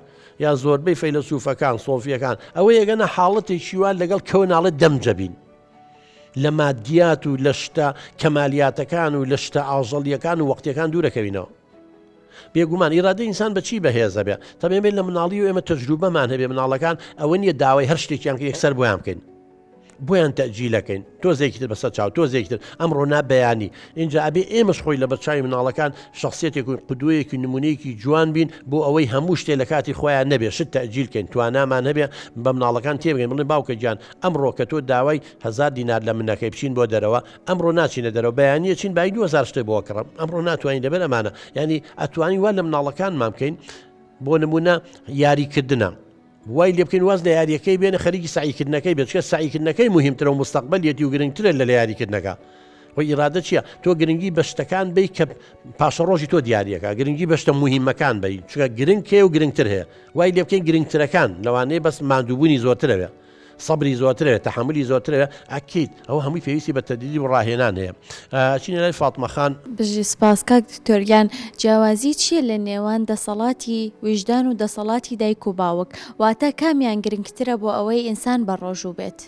[SPEAKER 1] یا زۆربەی فەیلسوفەکان سۆفیەکان ئەوە یەگەنە حاڵەتێکی وان لەگەڵ کەوناڵە دەمجەبین لە مادیات و لە شتە کەمالیاتەکان و لە شتە ئاژەڵیەکان و وەختیەکان دوورەکەوینەوە بێگومان ئیرادە ئینسان بەچی بەهێزە بێ تەمێمێت لە مناڵی و ئێمە تەجروبەمان هەبێ مناڵەکان ئەوە نیە داوای هەر شتێکیان کە یەکسەر بۆیان بکەین بۆیان تەجیلەکەین تۆزێکتر بەسەر چاو تۆزێکتر ئەمڕۆ نابیانی اینجا ئەبێ ئێمەش خۆی لە بەرچاوی مناڵەکان شخصیتێک و قودوەیەکی نمونەیەکی جوان بین بۆ ئەوەی هەموو شتێ لە کاتی خۆیان نەبێ شت تەجیلکەین توانامان هەبێ بە مناڵەکان تێبگەین بڵێن باوکە گیان ئەمڕۆ کە تۆ داوای 1000 دینار لە منەکەی بچین بۆ دەرەوە ئەمڕۆ ناچینە دەرەوە بەیانیە چین بای 2000 شتێ بۆ کڕم ئەمڕۆ ناتوانین دەبێت ئەمانە ینی ئەتوانی وا لە مناڵەکانمان بکەین بۆ نمونە یاریکردنە وای لێ بکەین واز لە یاریەکەی بێنە خەریکی سعیکردنەکەی بێت چکە سعیکردنەکەی مهمترە و مستەقبەلێتی و گرنگترە لە یاریکردنەکە وی ئیرادە چییە تۆ گرنگی بە شتەکان بی کە پاشە ڕۆژی تۆ دیارریەکە گرنگی بە شتە مهمەکان بی چکە گرنگ کێ و گرنگتر هەیە وای لێ بکەین گرنگترەکان لەوانەیە بەس ماندووبوونی زۆرترەوە سەبری زۆرترە تەحملی زۆرترە ئەکیت ئەوە هەمووی پێویستی بە تەدیدی و ڕاهێنان هەیە چینە لای فاتمەخان
[SPEAKER 5] بژی سپاس کاک دکتۆریان جیاوازی چییە لە نێوان دەسەڵاتی وجدان و دەسەڵاتی دایک و باوک واتە کامیان گرنگترە بۆ ئەوەی ئینسان بەڕۆژوو بێت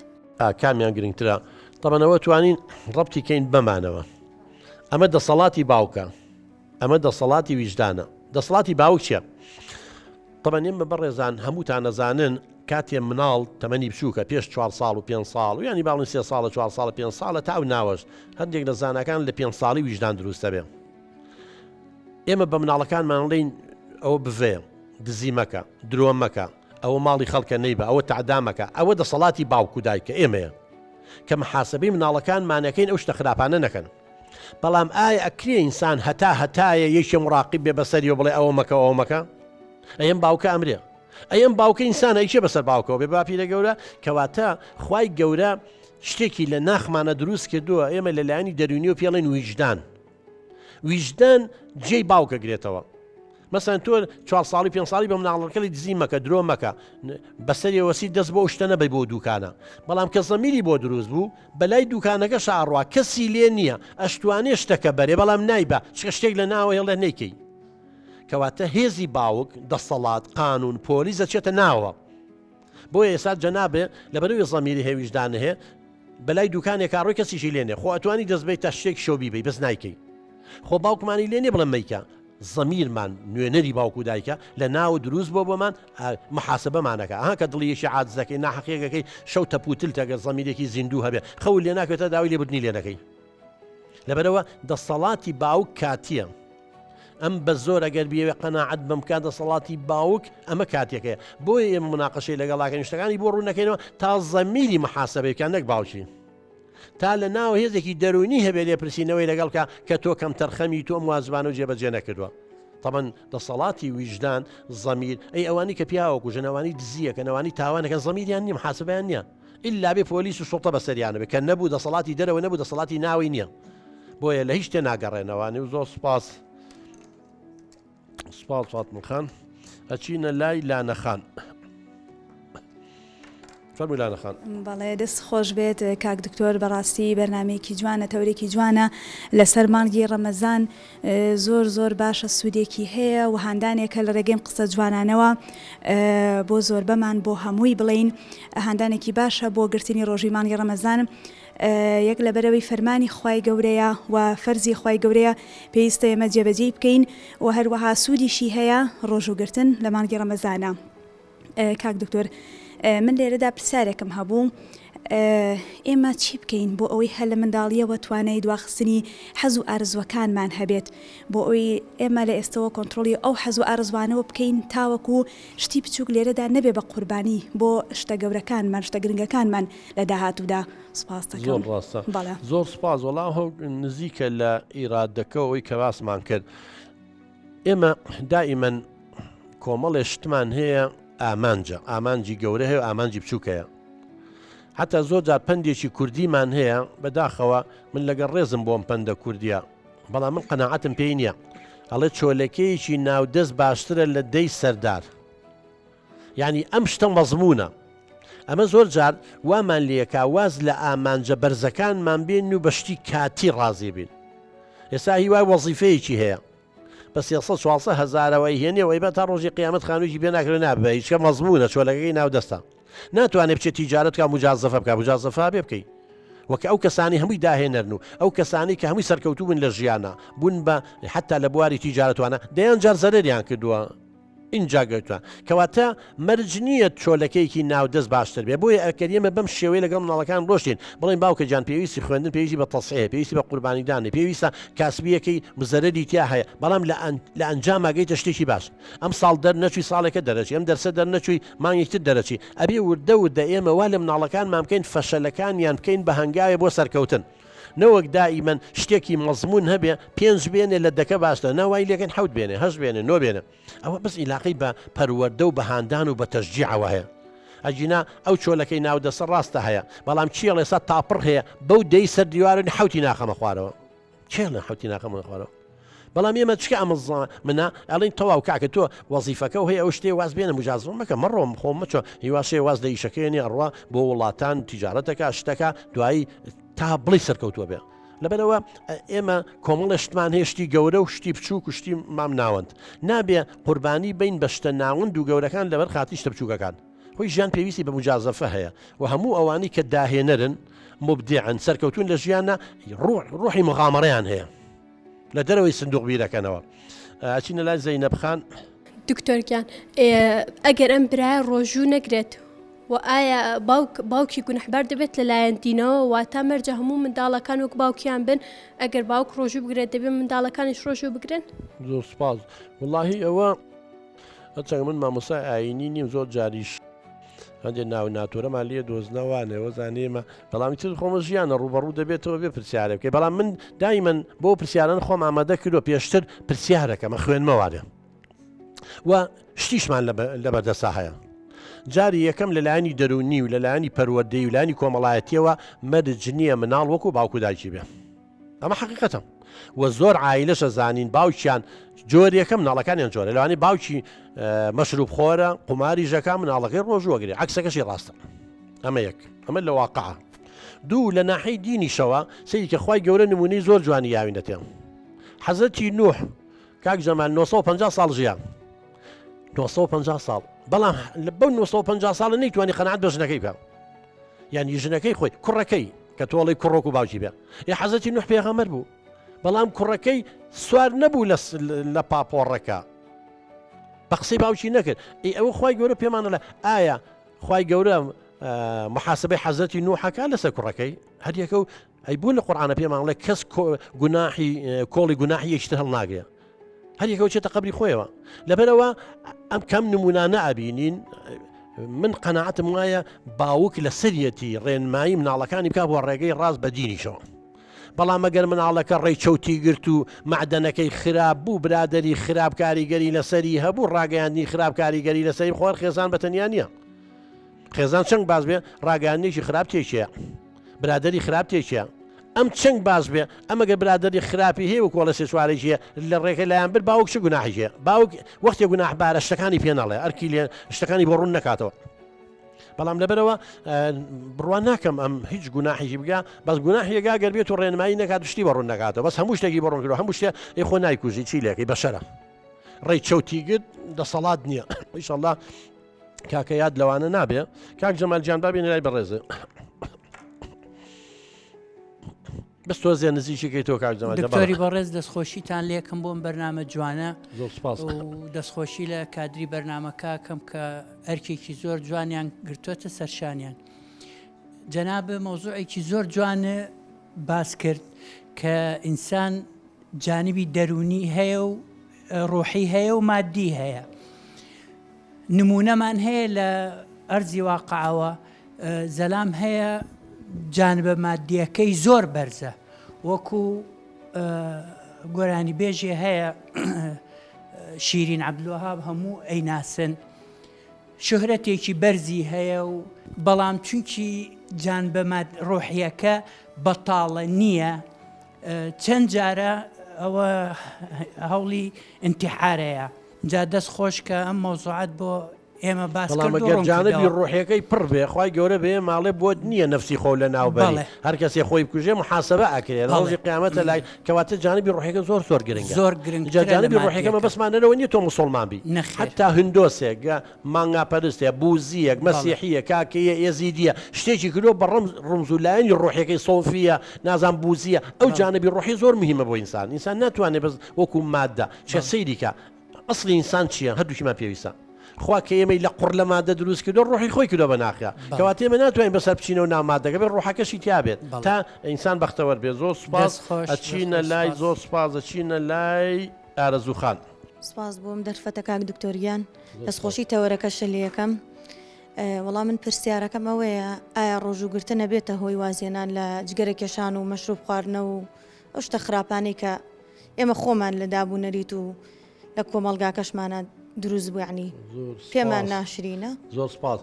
[SPEAKER 1] کامیان گرنگترە طبعاًەوە توانین ڕبتی کەین بەمانەوە ئەمە دەسەڵاتی باوکە ئەمە دەسەڵاتی وجدانە دەسەڵاتی باوک چییە طبعاً ئێمە بەڕێزان هەمووتان نەزانن کاتێ مناڵ تەمەنی بچووکە پێش 4 ساڵ و 5 ساڵ و ینی باڵن 3 ساڵە 4 ساڵە 5 ساڵە تاو ناوەش هەندێک لە زانەکان لە 5 ساڵی وجدان دروستە بێ ئێمە بە مناڵەکانمانڵێن ئەوە بڤێ دزی مەکە درۆ مەکە ئەوە ماڵی خەڵکە نەیبە ئەوە تعدامەکە ئەوە دەسەڵاتی باوک و دایکە ئێمەیە کە محاسبەی مناڵەکانمانەکەین ئەو شتە خراپانە نەکەن بەڵام ئایا ئەکرێ ئینسان هەتایە یەکێ مراقب بێ بەسەریەوە بڵێ ئەوە مەکە ئەوە مەکە ئەم باوکە ئەمرێ ئەم باوکە ئینسانە ئیچێ بەسەر باوکەوە بێ باپی لە گەورە کەواتە خوای گەورە شتێکی لە ناخمانە دروست کردووە ئێمە لەلایەنی دەرونی و پێڵێن ویژدان جێی باوکە گرێتەوە مەسەن تۆ 4 ساڵی 5 ساڵی بە مناڵەکەی دزی مەکە درۆ مەکە بەسەریەوەسی دەست بۆ شتە نەبەی بۆ دوکانە بەڵام کە زەمیری بۆ دروست بوو بەلای دوکانەکە شاڕوا کەسی لێ نییە ئەشتوانێ شتەکە بەرێ بەڵام نایبە چکە شتێک لە ناوە هێڵە نەیکەی کەواتە هێزی باوک دەسەڵات قانون پۆلیس دەچێتە ناوە بۆ ئێستا جەنابێ لەبەرەوەی زەمیری هێویژدانە هەیە بەلای دوکانێکا ڕۆی کەسیشی لێنێ خۆ ئەتوانی دەستبێت تا شتێک شۆبی بی بەس نایکەی خۆ باوکمانی لێنێ بڵم مەیکە زەمیرمان نوێنەری باوک و دایکە لە ناو دروست بۆ بۆمان محاسبەمانەکە ئەها کە دڵیەشی عادز دەکەی ناحەقیەکەی شەو تەپوتل تەگەر زەمیرێکی زیندوو هەبێ خەول لێ ناکەوێتە داوای لێبوردنی لێنەکەی لەبەرەوە دەسەڵاتی باوک کاتیە ئەم بە زۆر ئەگەر بێوێ قەناعەت بەم کات دەسەڵاتی باوک ئەمە کاتێکەیە بۆیە ئێمە مناقەشەی لەگەڵاکەن شتەکانی بۆ ڕوونەکەینەوە تا زەمیری محاسبەیەکان نەک باوکی تا لە ناو هێزێکی دەرونی هەبێ لێپرسینەوەی لەگەڵ کە تۆ کەم تەرخەمی تۆ موازبان و جێبەجێ نەکردووە طبعاً دەسەڵاتی ویژدان زەمیر ئەی ئەوانی کە پیاوەکو ژنەوانی دزیە کە نەوانی تاوانەکە زەمیریان نییە محاسبیان نییە ئللا بێ پۆلیس و سوڵتە بەسەریانە بێ کە نەبوو دەسەڵاتی دەرەوە نەبوو دەسەڵاتی ناوی نییە بۆیە لە هیچ شتێ ناگەڕێنەوانی و زۆر سپاس فاتمەخان ئەچینە لای لانەخان فەرمووی لانەخان.
[SPEAKER 6] بەڵێ دەست خۆش بێت کاک دکتۆر بەڕاستی بەرنمەیەکی جوانە تەورێکی جوانە لەسەر مانگی ڕەمەزان زۆر باشە سوودێکی هەیە و هاندانێکە لە ڕێگەیم قسە جوانانەوە بۆ زۆر بەمان بۆ هەمووی بڵین هاندانێکی باشە بۆ گرتنی ڕۆژی مانگی ڕەمەزان یەک لە بەرەوەی فەرمانی خوای گەورەیە و فەرزی خوای گەورەیە پێویستە ئێمە جێبەجێ بکەین و هەروەها سوودیشی هەیە ڕۆژوگرتن لە مانگی ڕەمەزانە. کاک دکتۆر من لێرەدا پرسیارێکم هەبوو ئێمە چی بکەین بۆ ئەوەی هەر لە منداڵیەوە توانای دواخستنی حەز و ئارزوەکانمان هەبێت بۆ ئەوی ئێمە لە ئێستەوە کۆنتترۆلی ئەو حەز و ئارزوانەوە بکەین تاوەکو شتی بچووک لێرەدا نەبێ بە قوربانی بۆ شتە گەورەکانمان شتە گرنگەکانمان لە داهاتوودا. سپاس دەکەم.
[SPEAKER 1] زۆر سپاس وەڵام نزیکە لە ئیرادەکەەوەی کە باسمان کرد ئێمە دائیمەن کۆمەڵێ شتمان هەیە ئامانجی گەورە هەیە و ئامانجی بچووکەیە حتا زۆر جار پندێکی کوردیمان هەیە بەداخەوە من لەگەڵ ڕێزم بۆم پەندە کوردیە بەڵام من قەناعەتم پێی نییە ئەڵێ چۆلەکەیەکی ناودەست باشترە لە دەی سەردار یعنی ئەم شتە مەزمونە ئەمە زۆر جار وامان لێکا واز لە ئامانجە بەرزەکانمان بێن و بەشتی کاتی ڕازی بین ئێستا هیوای وەزیفەیەکی هەیە بە 300 هەزارەوەی هێنێەوەی بە تا ڕۆژی قیامەت خانوویی پێ ناکرێت نابێ هیچکە مەزمونە چۆلەکەی ناودەستە ناتوانێت بچێت تیجارەت کا مجازەفە بکە مجازەفا بێ بکەیت وەکە ئەو کەسانی هەمووی داهێنەرن و ئەو کەسانی کە هەمووی سەرکەوتوو بن لە ژیانە بوون بە حتا لە بواری تیجارەتوانە دەیان جار زەرریان کردووە اینجا گەوتووە کەواتە مەرج نییە چۆلەکەیکی ناودەست باشتر بێ بۆیە ئەکەریمە بەم شێوەیە لەگەڵ مناڵەکان ڕۆشتین بڵین باوکە جان پێویستی خوێندن پێویستی بە تەسحێ پێویستی بە قوربانیدانێ پێویستە کاسبیەکەی مزەرەری تیا هەیە بەڵام لە ئەنجام ئاگەیتە شتێکی باش ئەم ساڵ دەرنەچووی ساڵێکە دەرەچی ئەم دەرسە دەرنەچووی مانگێکتر دەرەچی ئەبێ وردە وردە ئێمە وا لە مناڵەکانمان بکەین فەشەلەکانیان بکەین بە هەنگاوێ بۆ سەرکەوتن نەوەک دائیمەن شتێکی مەزمون هەبێ 5 بێنێ لە دەکە باشتە ناوای لەکەن 7 بێنێ 8 بێنێ 9 بێنێ ئەوە بەس ئیلاقی بە پەروەردە و بەهاندان و بە تەشجیعەوە هەیە ئەجینا ئەو چۆلەکەی ناودەسە ڕاستە هەیە بەڵام چیە لێسا تاپڕ هەیە بەو دەی سەر دیوارن حوتی ناخەمە خوارەوە چێڵە حوتی ناخەمە خوارەوە بەڵام ئێمە چکە ئەمە منە ئەڵین تەواو کاکە تۆ وەزیفەکە و هەیە ئەو شتێ واز بێنە مجازڕ مەکە مەڕۆم خۆم مەچۆ هیواشێ واز دەیشەکەێنی ئەڕوا بۆ وڵاتان تیجارەتەکە شتەکە دوایی تا بڵی سەرکەوتووە بێ لەبەرەوە ئێمە کۆمەڵە شتمان هەیە شتی گەورە و شتی بچووک و شتی مام ناوەند نابێ قوربانی بین بە شتە ناوەند و گەورەکان لەبەر خاتی شتە بچووکەکان خۆی ژیان پێویستی بە مجازەفە هەیە و هەموو ئەوانی کە داهێنەرن مبدعن سەرکەوتون لە ژیانە ڕوحی مغامڕەیان هەیە لە دەرەوەی سندوق بیرەکەنەوە ئاچینە لای زەینەب خان
[SPEAKER 7] دکتۆرگیان ئەگەر ئەم برایە ڕۆژوو نەگرێت و ئایا باوکی گونەحبار دەبێت لەلایەن دینەوە واتە مەرجە هەموو منداڵەکان وەک باوکیان بن ئەگەر باوک ڕۆژوو بگرێت دەبێت منداڵەکانیش ڕۆژوو بگرن
[SPEAKER 1] زۆر سپاس وڵاهی ئەوە چەند من مامۆسای ئاینی نیم زۆر جاریش هەندێک ناو ناتۆرەمان لێ دۆزنەوانەوە زانێمە بەڵامی تر خۆمە ژیانە ڕوبەڕوو دەبێتەوە بێ پرسیارە بکەی بەڵام من دایمەن بۆ پرسیاران خۆم ئامادە کردو پێشتر پرسیارەکەمە خوێنمەوارێ و شتیشمان لە بەردەسا هەیە جاری یەکەم لەلایەنی دەرونی و لەلایەنی پەروەردەی و لایەنی کۆمەڵایەتیەوە مەرج نییە مناڵ وەکو باوکو دایکی بێ ئەمە حەقیقەتە و زۆر عایلەشە زانین باوکیان جۆر یەکەم مناڵەکانیان جۆرە لەوانی باوکی مەشروب خۆرە قوماری ژەکان مناڵەکەی ڕۆژوەگرێ عکسەکەشی ڕاستە ئەمە یەک ئەمە لە واقعە دوو لە ناحەی دینیشەوە سەیری کە خوای گەورە نمونەی زۆر جوانی یاوینەتێ حەزەتی نوح کاک جەمال 950 ساڵ ژیان 950 ساڵ بەڵام بەو 950 ساڵە نەیتوانی قەنەعەت بە ژنەکەی بکە یعنی ژنەکەی خۆی کوڕەکەی کە تۆڵی کوڕۆک و باوکی بێ یا حەزەتی نوح پێغەمبەر بوو بەڵام کوڕەکەی سوار نەبوو لە پاپۆڕەکە بە قسەی باوکی نەکرد ئەوە خوای گەورە پێمانە لە ئایا خوای گەورە محاسبەی حەزەتی نوحەکە لەسەر کوڕەکەی هەریەکە و ئەیبوو لە قورئانە پێمانڵێ کەس گوناحی کۆڵی گوناحی یەکتر هەڵناگرێ هەریەکە چێتە قەبری خۆیەوە لەبەرەوە ئەم کەم نمونانە ئەبینین من قەناعەتم وایە باوک لە سەرەتی ڕێنمایی مناڵەکانی بکە بۆ ڕێگەی ڕاست بە دینیشەوە بەڵام ئەگەر مناڵەکە ڕێی چەوتی گرت و معدەنەکەی خراپ بوو برادری خراپ کاریگەری لەسەری هەبوو ڕاگەیاندنی خراپ کاریگەری لەسەری خۆر خێزان بەتەنیا نییە خێزان چەند باز بێ ڕاگەاندنێکی خراپ تێکیە برادری خراپ تێکیە ئەم چەند باز بێ ئەمەگە برادری خراپی هەیە و کۆڵە سێسوارێکیە لە ڕێکە لایەن بر باوک چ گوناحیە باوک وەختی گوناحبارە شتەکانی پێ نەڵێ ئەرکی لێ شتەکانی بۆ ڕوون نەکاتەوە بەڵام لەبەرەوە بڕوان ناکەم ئەم هیچ گوناحیشی بگا بەس گوناحیەکە گەر بێت و ڕێنمایی نەکات شتی بە ڕوون نەکاتەوە بەس هەموو شتێکی بە ڕوون کردو هەموو شتێ خۆ نایکوژی چی لێکەی بەشەرە ڕێی چەوتی گرت دەسەڵات نییە ئینشەڵڵا کاکە یاد لەوانە نابێ کاک جەمال گیان بابێنە لای بەڕێزێ بەس تۆ زێ نزیکەکەی تۆ کاک جەمال
[SPEAKER 8] دکتۆری بەڕێز دەستخۆشیتان لێکم بۆم بەرنامە جوانە
[SPEAKER 1] زۆر سپاس
[SPEAKER 8] و دەستخۆشی لە کادری بەرنامەکە کەم کە ئەرکێکی زۆر جوانیان گرتووەتە سەرشانیان جەنابە مۆزوعێکی زۆر جوانە باس کرد کە ئینسان جانبی دەرونی هەیە و ڕۆحی هەیە و مادی هەیە نمونەمان هەیە لە ئەرزی واقعەوە زەلام هەیە جانبە مادیەکەی زۆر بەرزە وەکو گۆرانی بێژێ هەیە شیرین عەبدولوەهاب هەموو ئەیناسن شۆهرەتێکی بەرزی هەیە و بەڵام چونکی جانبە ڕۆحیەکە بەتاڵە نییە چەند جارە ئەوە هەوڵی ئینتیحارەیە جا دەست خۆش کە ئەم مەوزوعات بۆ ئێمە
[SPEAKER 1] باسگەر جانبی ڕۆحیەکەی پڕ بێ خوای گەورە بێ ماڵێ بۆ نییە نفسی خۆ لە ناوبەری هەر کەسێ خۆی بکوژێ محاسبە ئاکرێت ڕۆژی قیامەتە لای کەواتە جانبی ڕۆحیەکە زۆر زۆر گرنگە
[SPEAKER 8] زۆر گرنگ
[SPEAKER 1] جانبی ڕۆحیەکەمە بەسمانەرەوە نییە تۆ مسڵمان بی حتا هندۆسێک مانگا پەرستێ بوزیەک مەسیحیە کاکەیە ئێزیدیە شتێکی کردۆ بە ڕمز و لایەنی ڕۆحیەکەی سۆفیە نازان بوزیە ئەو جانبی ڕۆحی زۆر مهمە بۆ ئینسان ناتوانێت بەس وەکو مادە چە سەیریکە ئەسڵی ئینسان چییە هەردووکیمان پێویستە خوا کە ئێمەی لە قوڕ لە مادە دروست کردو ڕۆحی خۆی کردو بە ناخیا کەواتە ئێمە ناتوانین بەسەر بچینەوە نامادەگە بێت ڕۆحەکەشی تیا بێت تا ئینسان بەختەوەر بێت زۆر سوپاس ئەچینە لای زۆر سوپاس ئەچینە لای ئارەزوو
[SPEAKER 9] سپاس بۆم دەرفەتە کاک دکتۆریان دەستخۆشی تەوەرەکەشە لە یەکەم وەڵام من پرسیارەکەم ئەوەیە ئایا ڕۆژوگرتە نەبێتە هۆی وازێنان لە جگەرە کێشان و مەشروب خواردنە و ئەو شتە خراپانەی کە ئێمە خۆمان لە دابوونەریت و لە کۆمەڵگاکەشمانە دروست بووعنی پێمان ناشرینە
[SPEAKER 1] زۆر سپاس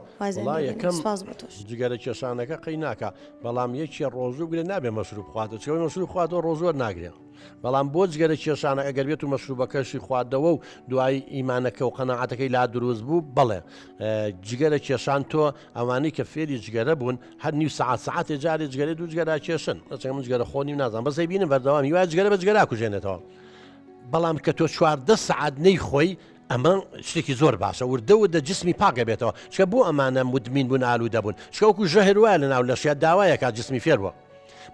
[SPEAKER 1] یەکەم
[SPEAKER 9] سپاس بۆ تۆش
[SPEAKER 1] جگەرە کێشانەکە قەی ناکە بەڵام یەکی ڕۆژوو گرێ نابێ مەشروب خواتە چەوەی مەشروب خواتەوە ڕۆژوەر ناگرێت بەڵام بۆ جگەرە کێشانە ئەگەر بێت و مەشروبەکەشی خواردەوە و دوای ئیمانەکە و قەناعەتەکەی لا دروست بوو بڵێ جگەرە کێشان تۆ ئەوانەی کە فێری جگەرە بوون هەر نیو سعات جارێ جگەرە دوو جگەرا کێشن ئەچەکە من جگەرە خۆنی نازانم بەسەی بینم بەردەوامی وایە جگەرە بە جگەرا کوژێنێتەوە بەڵام کە تۆ 14 سعات نەیخۆی ئەمە شتێکی زۆر باشە وردەوردە جسمی پاگە بێتەوە چکە بۆ ئەمانە مدمین بوون ئالوو دەبوون شکەوەکو ژەهر وایە لە ناو لەشیا داوایە کا جسمی فێر بووە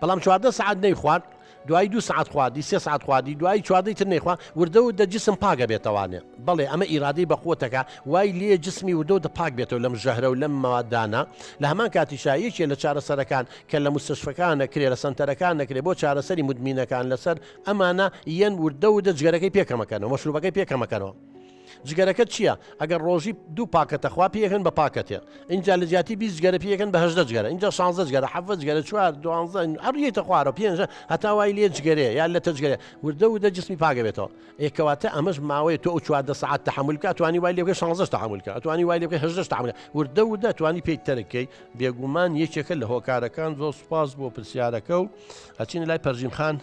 [SPEAKER 1] بەڵام 14 سعات نەی خوارد دوای 2 سعات خواردی 3 سعات خواردی دوای 14 تر نەیخوا وردەوردە جسم پاگە بێتەوانێ بەڵێ ئەمە ئیرادەی بەخۆتەکە وای لێ جسمی وردەوردە پاک بێتەوە لەم ژەهرە و لەم مەوادانە لە هەمان کاتیشایەکێ لە چارەسەرەکان کە لە مستشفەکان نەکرێ لە سنتەرەکان نەکرێ بۆ چارەسەری مدمینەکان لەسەر ئەمانە یەن وردەوردە جگەرەکەی پێکەمەکەنەوە مەشروبەکەی پێکەمەکەنەوە جگەرەکە چییە ئەگەر ڕۆژی دوو پاکەتە خوا پێکەن بە پاکەتێ اینجا لە جیاتی 20 جگەرە پێکەن بە 18 جگەرە اینجا 16 جگەرە 7 جگەرە 4 12 هەڕیەتە خوارە 5 هەتا وای لێ جگەرێ یا لە تەجگەرێ وردە جسمی پاگە بێتەوە ئێکەواتە ئەمەش ماوەیە تۆ 14 ساعت تحمل کە توانی وای لێ 16 تحمل کە توانی وای لێ 18 تحمل وردە توانی پێی تەرەکەی بێگومان یەکێکە لە هۆکارەکان زۆر سوپاس بۆ پرسیارەکە و ئەچینە لای پەرژین خان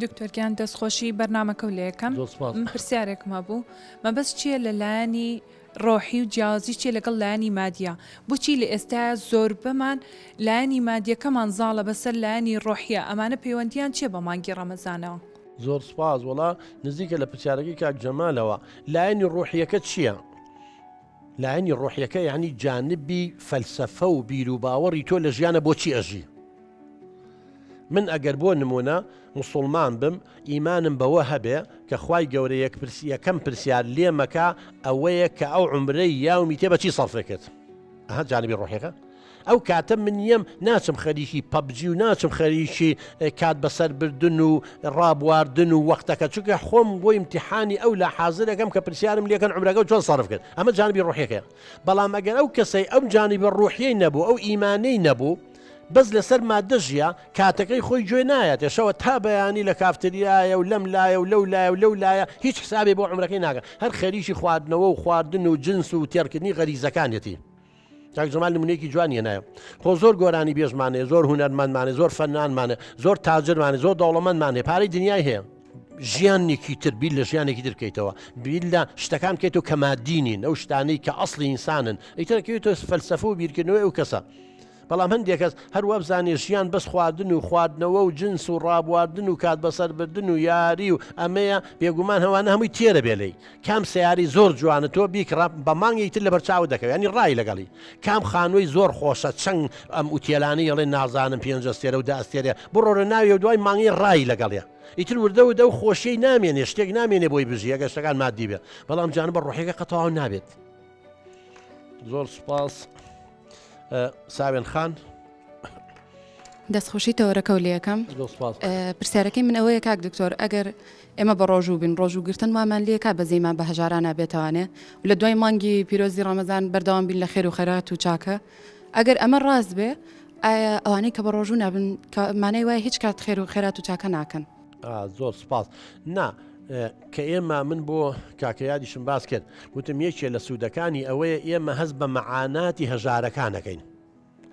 [SPEAKER 10] دکتۆرگیان دەستخۆشی بەرنامەکە و لە یەکەم پرسیارێکم هەبوو مەبەست چییە لە لایەنی ڕۆحی و جیازی چیە لەگەڵ لایەنی مادیە بۆچی لە ئێستا زۆر بەمان لایەنی مادیەکەمان زاڵە بەسەر لایەنی ڕۆحیە ئەمانە پەیوەندیان چیە بە مانگی ڕەمەزانەوە
[SPEAKER 1] زۆر سپاس وڵا نزیکە لە پرسیارەکەی کاک جەمالەوە لایەنی ڕۆحیەکە چییە لایەنی ڕۆحیەکە یعنی جانبی فەلسەفە و بیر و باوەڕی تۆ لە ژیانە بۆچی ئەژی من ئەگەر بۆ نمونە مسلمان بم ئیمانم بەوە هەبێ کە خوای گەورە یەکەم پرسیار لێمەکە ئەوەیە کە ئەو عمرەی یاومی تێ بەچی سەڵفێکت ئەها جانبی ڕۆحیەکە ئەو کاتە من نیەم ناچم خەریکی پەبجی و ناچم خەریکی کات بەسەر بردن و ڕابواردن و وەختەکە چونکە خۆم بۆ ئیمتیحانی ئەو لە حازرەکەم کە پرسیارم لێکەن عمرەکە و چۆن سەرف کرد ئەمە جانبی ڕۆحیەکە بەڵام ئەگەر ئەو کەسەی ئەو جانبی ڕۆحیەی نەبوو ئەو ئیمانەی نەبوو بەس لەسەر مادە ژیە کاتەکەی خۆی گوێ نایەت ێشەوە تا بەیانی لە کافتریایە و لەم لایە و لەو لایە و لەو لایە هیچ حسابێ بۆ عمرەکەی ناگە هەر خەریکی خواردنەوە و خواردن و جنس و تێرکردنی غەریزەکانێتی کاک جەمال نمونەیەکی جوانیە نایە خۆ زۆر گۆرانی بێژمانێ زۆر هونەرمەندمانێ زۆر فەنانمانێ زۆر تاجرمانێ زۆر دەوڵەمەندمانێ پارەی دنیای هەیە ژیانێکی تر بیل لە ژیانێکی تر بکەیتەوە بیل لە شتەکان بکەیتەوە کە مادینین ئەو شتانەی کە ئەسڵی ئینسانن ئیترکەوێتەوە فەلسەفە و بیرکردنەوەی ئەو کەسە بەڵام هەندێک کەس هەروە بزانێ ژیان بەس خواردن و خواردنەوە و جنس و ڕابواردن و کات بەسەر بردن و یاری و ئەمەیە بێگومان هەوانە هەمووی تێرە بێلەی کام سیاری زۆر جوانە تۆ بیکڕ بە مانگی تر لە بەرچاو دەکەوێت ینی ڕای لەگەڵی کام خانووی زۆر خۆشە چەند ئەم ئوتێلانی ئەڵێ نازانم پێنج ئەستێرە و دا ئەستێرە بڕۆرە ناوی و دوای مانگی ڕای لەگەڵیە ئیتر وردە و دە و خۆشیی نامێنێ شتێک نامێنێ بۆی بژی ئەگە شتەکان مادی بێ بەڵام جانب بە ڕۆحیەکە قەتەواو نابێت زۆر سوپاس ساوێن خان
[SPEAKER 4] دەستخۆشی تەوەرەکە و لە یەکەم پرسیارەکەی من ئەوەیە کاک دکتۆر ئەگەر ئێمە بە ڕۆژوو بین ڕۆژوگرتن وامان لێکا بە زەیمان بە هەژاران نابێتوانێ و لە دوای مانگی پیرۆزی ڕەمەزان بەردەوام بین لە خێر و خێرات و چاکە ئەگەر ئەمە ڕاست بێ ئایا ئەوانەی کە بە ڕۆژوو نابن مانای وایە هیچ کات خێر و خێرات و چاکە ناکەن
[SPEAKER 1] زۆر سپاس نا کە ئێمە من بۆ کاکەیادیشم باس کرد وتم یەکێ لە سوودەکانی ئەوەیە ئێمە هەست بە مەعاناتی هەژارەکانەکەین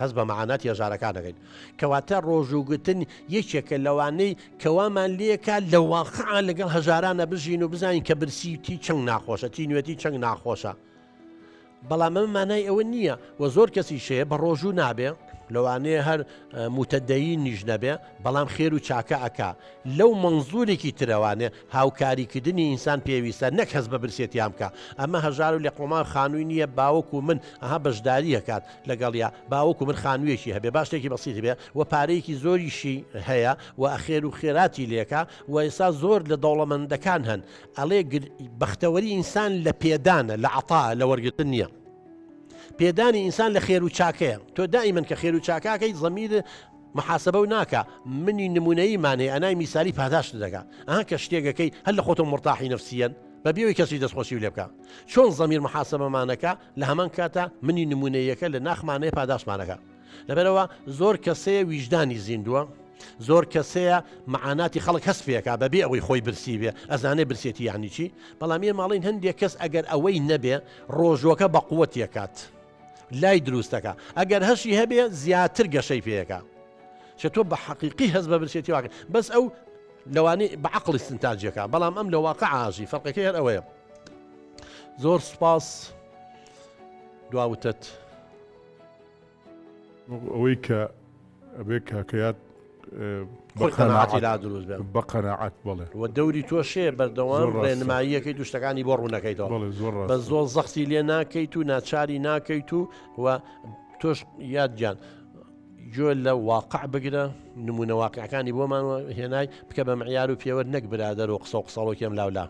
[SPEAKER 1] هەست بە مەعاناتی هەژارەکانەکەین کەواتە ڕۆژوگرتن یەکێکە لەوانەی کەوامان لێکە لە واقعا لەگەڵ هەژارانە بژین و بزانین کە برسیتی چەند ناخۆشە تینوێتی چەند ناخۆشە بەڵام ئەمە مانای ئەوە نییە و زۆر کەسی شەیە بە ڕۆژوو نابێ لەوانەیە هەر متەدەیین نیژ نەبێ بەڵام خێر و چاکە ئەکا لەو مەنزوورێکی ترەوانێ هاوکاریکردنی ئینسان پێویستە نەک هەز بە برسێتیان بکە ئەمە هەژار و لە قۆمار خانووی نییە باوەکو من ئەها بەشداری ئەکات لەگەڵیا باوەکو من خانوویەکی هەبێ باش شتێکی بەسیتی بێ و پارەیەکی زۆریشی هەیە و ئەخێر و خێراتی لێکە و ئێستا زۆر لە دەوڵەمەندەکان هەن ئەڵێ بەختەوەری ئینسان لە پێدانە لە عەتا لە وەرگرتن نییە پێدانی ئینسان لە خێر و چاکەیە تۆ دائیمەن کە خێر و چاکاکەی زەمیر محاسبە و ناکە منی نمونەیمانێ ئەنای میسالی پاداشت دەکا ئەها کە شتێکەکەی هەر لە خۆتۆ مرتاحی نەفسیەن بەبێەوەی کەسی دەستخۆشی لێ بکە چۆن زەمیر محاسبەمانەکە لە هەمان کاتە منی نمونەیەکە لە ناخمانەیە پاداشمانەکە لەبەرەوە زۆر کەسەیە ویژدانی زیندووە زۆر کەسەیە معاناتی خەڵک هەست پێکا بەبێ ئەوەی خۆی برسی بێ ئەزانێ برسێتی یانی چی بەڵام ێ ماڵین هەندێک کەس ئەگەر ئەوەی نەبێ ڕۆژوەکە بە قووەتیەکات لای دروستەکە ئەگەر هەشی هەبێ زیاتر گەشەی پێەکە چە تۆ بە حەقیقی هەز بە برسێتی واکە بەس ئەو لەوانەی بە عەقڵی استنتاجەکە بەڵام ئەم لە واقع ئاژی فەرقەکەی هەر ئەوەیە زۆر سپاس دواوتت
[SPEAKER 2] ئەوەی کە ئەبێ کاکەیات
[SPEAKER 1] قەناعەتی لا دروست بێ
[SPEAKER 2] بە قەناعەت بڵێ
[SPEAKER 1] و دەوری تۆشێ بەردەوام ڕێنماییەکەی دوشتەکانی بۆ ڕوونەکەیتەوە بە زۆر زەختی لێ ناکەیت و ناچاری ناکەیت و تۆش یادگیان جۆ لە واقع بگرە نمونە واقعەکانی بۆمان هێنای بکە بە معیار و پێوە نەک برادەر و قسە و قسەڵۆکێم لاولا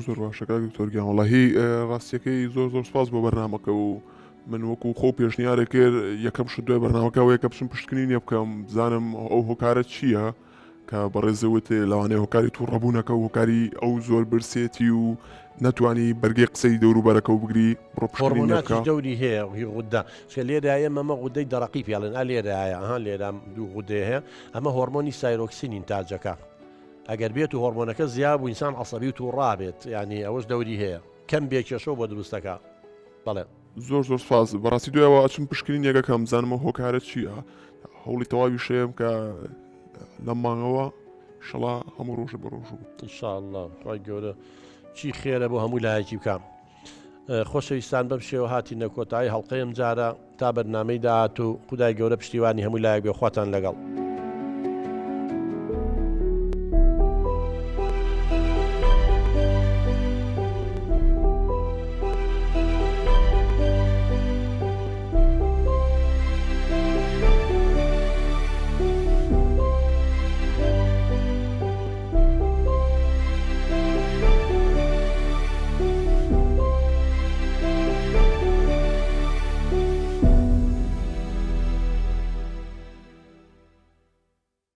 [SPEAKER 3] زۆر باشەکە دکتۆرگیان وڵاهی ڕاستیەکەی زۆر سپاس بۆ بەرنامەکە و من وەکو خۆ پێشنیارێ کرد یەکەم شت دوای بەرنامەکە یەکە بچم پشتکنینیە بکەم بزانم ئەو هۆکارە چییە کە بەڕێزەوت لەوانەیە هۆکاری تو ڕەبوونەکە و هۆکاری ئەو زۆر برسێتی و نەتوانی بەرگی قسەی دەوروبەرەکە و بگری
[SPEAKER 1] هۆرمۆناتی دەوری هەیە هی غودا چکە لێرایە مەمە غودەی دەڕقی پێڵێن ئا لێرایە ئەها لێرام دوو غودێ هەیە ئەمە هۆرمۆنی سایرۆکسینین تاجەکە ئەگەر بێت و هۆرمۆنەکە زیاب و ئینسان عەسەبی و تو ڕابێت یعنی ئەوەش دەوری هەیە کەم بێکێشەوە بۆ دروستەکە بەڵێ
[SPEAKER 3] زۆر سپاس بەڕاستی دوایەوە ئەچم پشتکرین یەکەکەم بزانمە هۆکارە چییە هەوڵی تەواوی شەیەم کە لەم مانگەوە شەڵا هەموو ڕۆژە بە ڕۆژوو
[SPEAKER 1] ئینشاءڵڵا خی گەورە چی خێرە بۆ هەموو لایەکی بکەم خۆشەویستان بەم شێوە هاتی نەکۆتایی هەڵقەیەم جارە تا بەرنامەی داهات و خودای گەورە پشتیوانی هەموو لایەک بێ خواتان لەگەڵ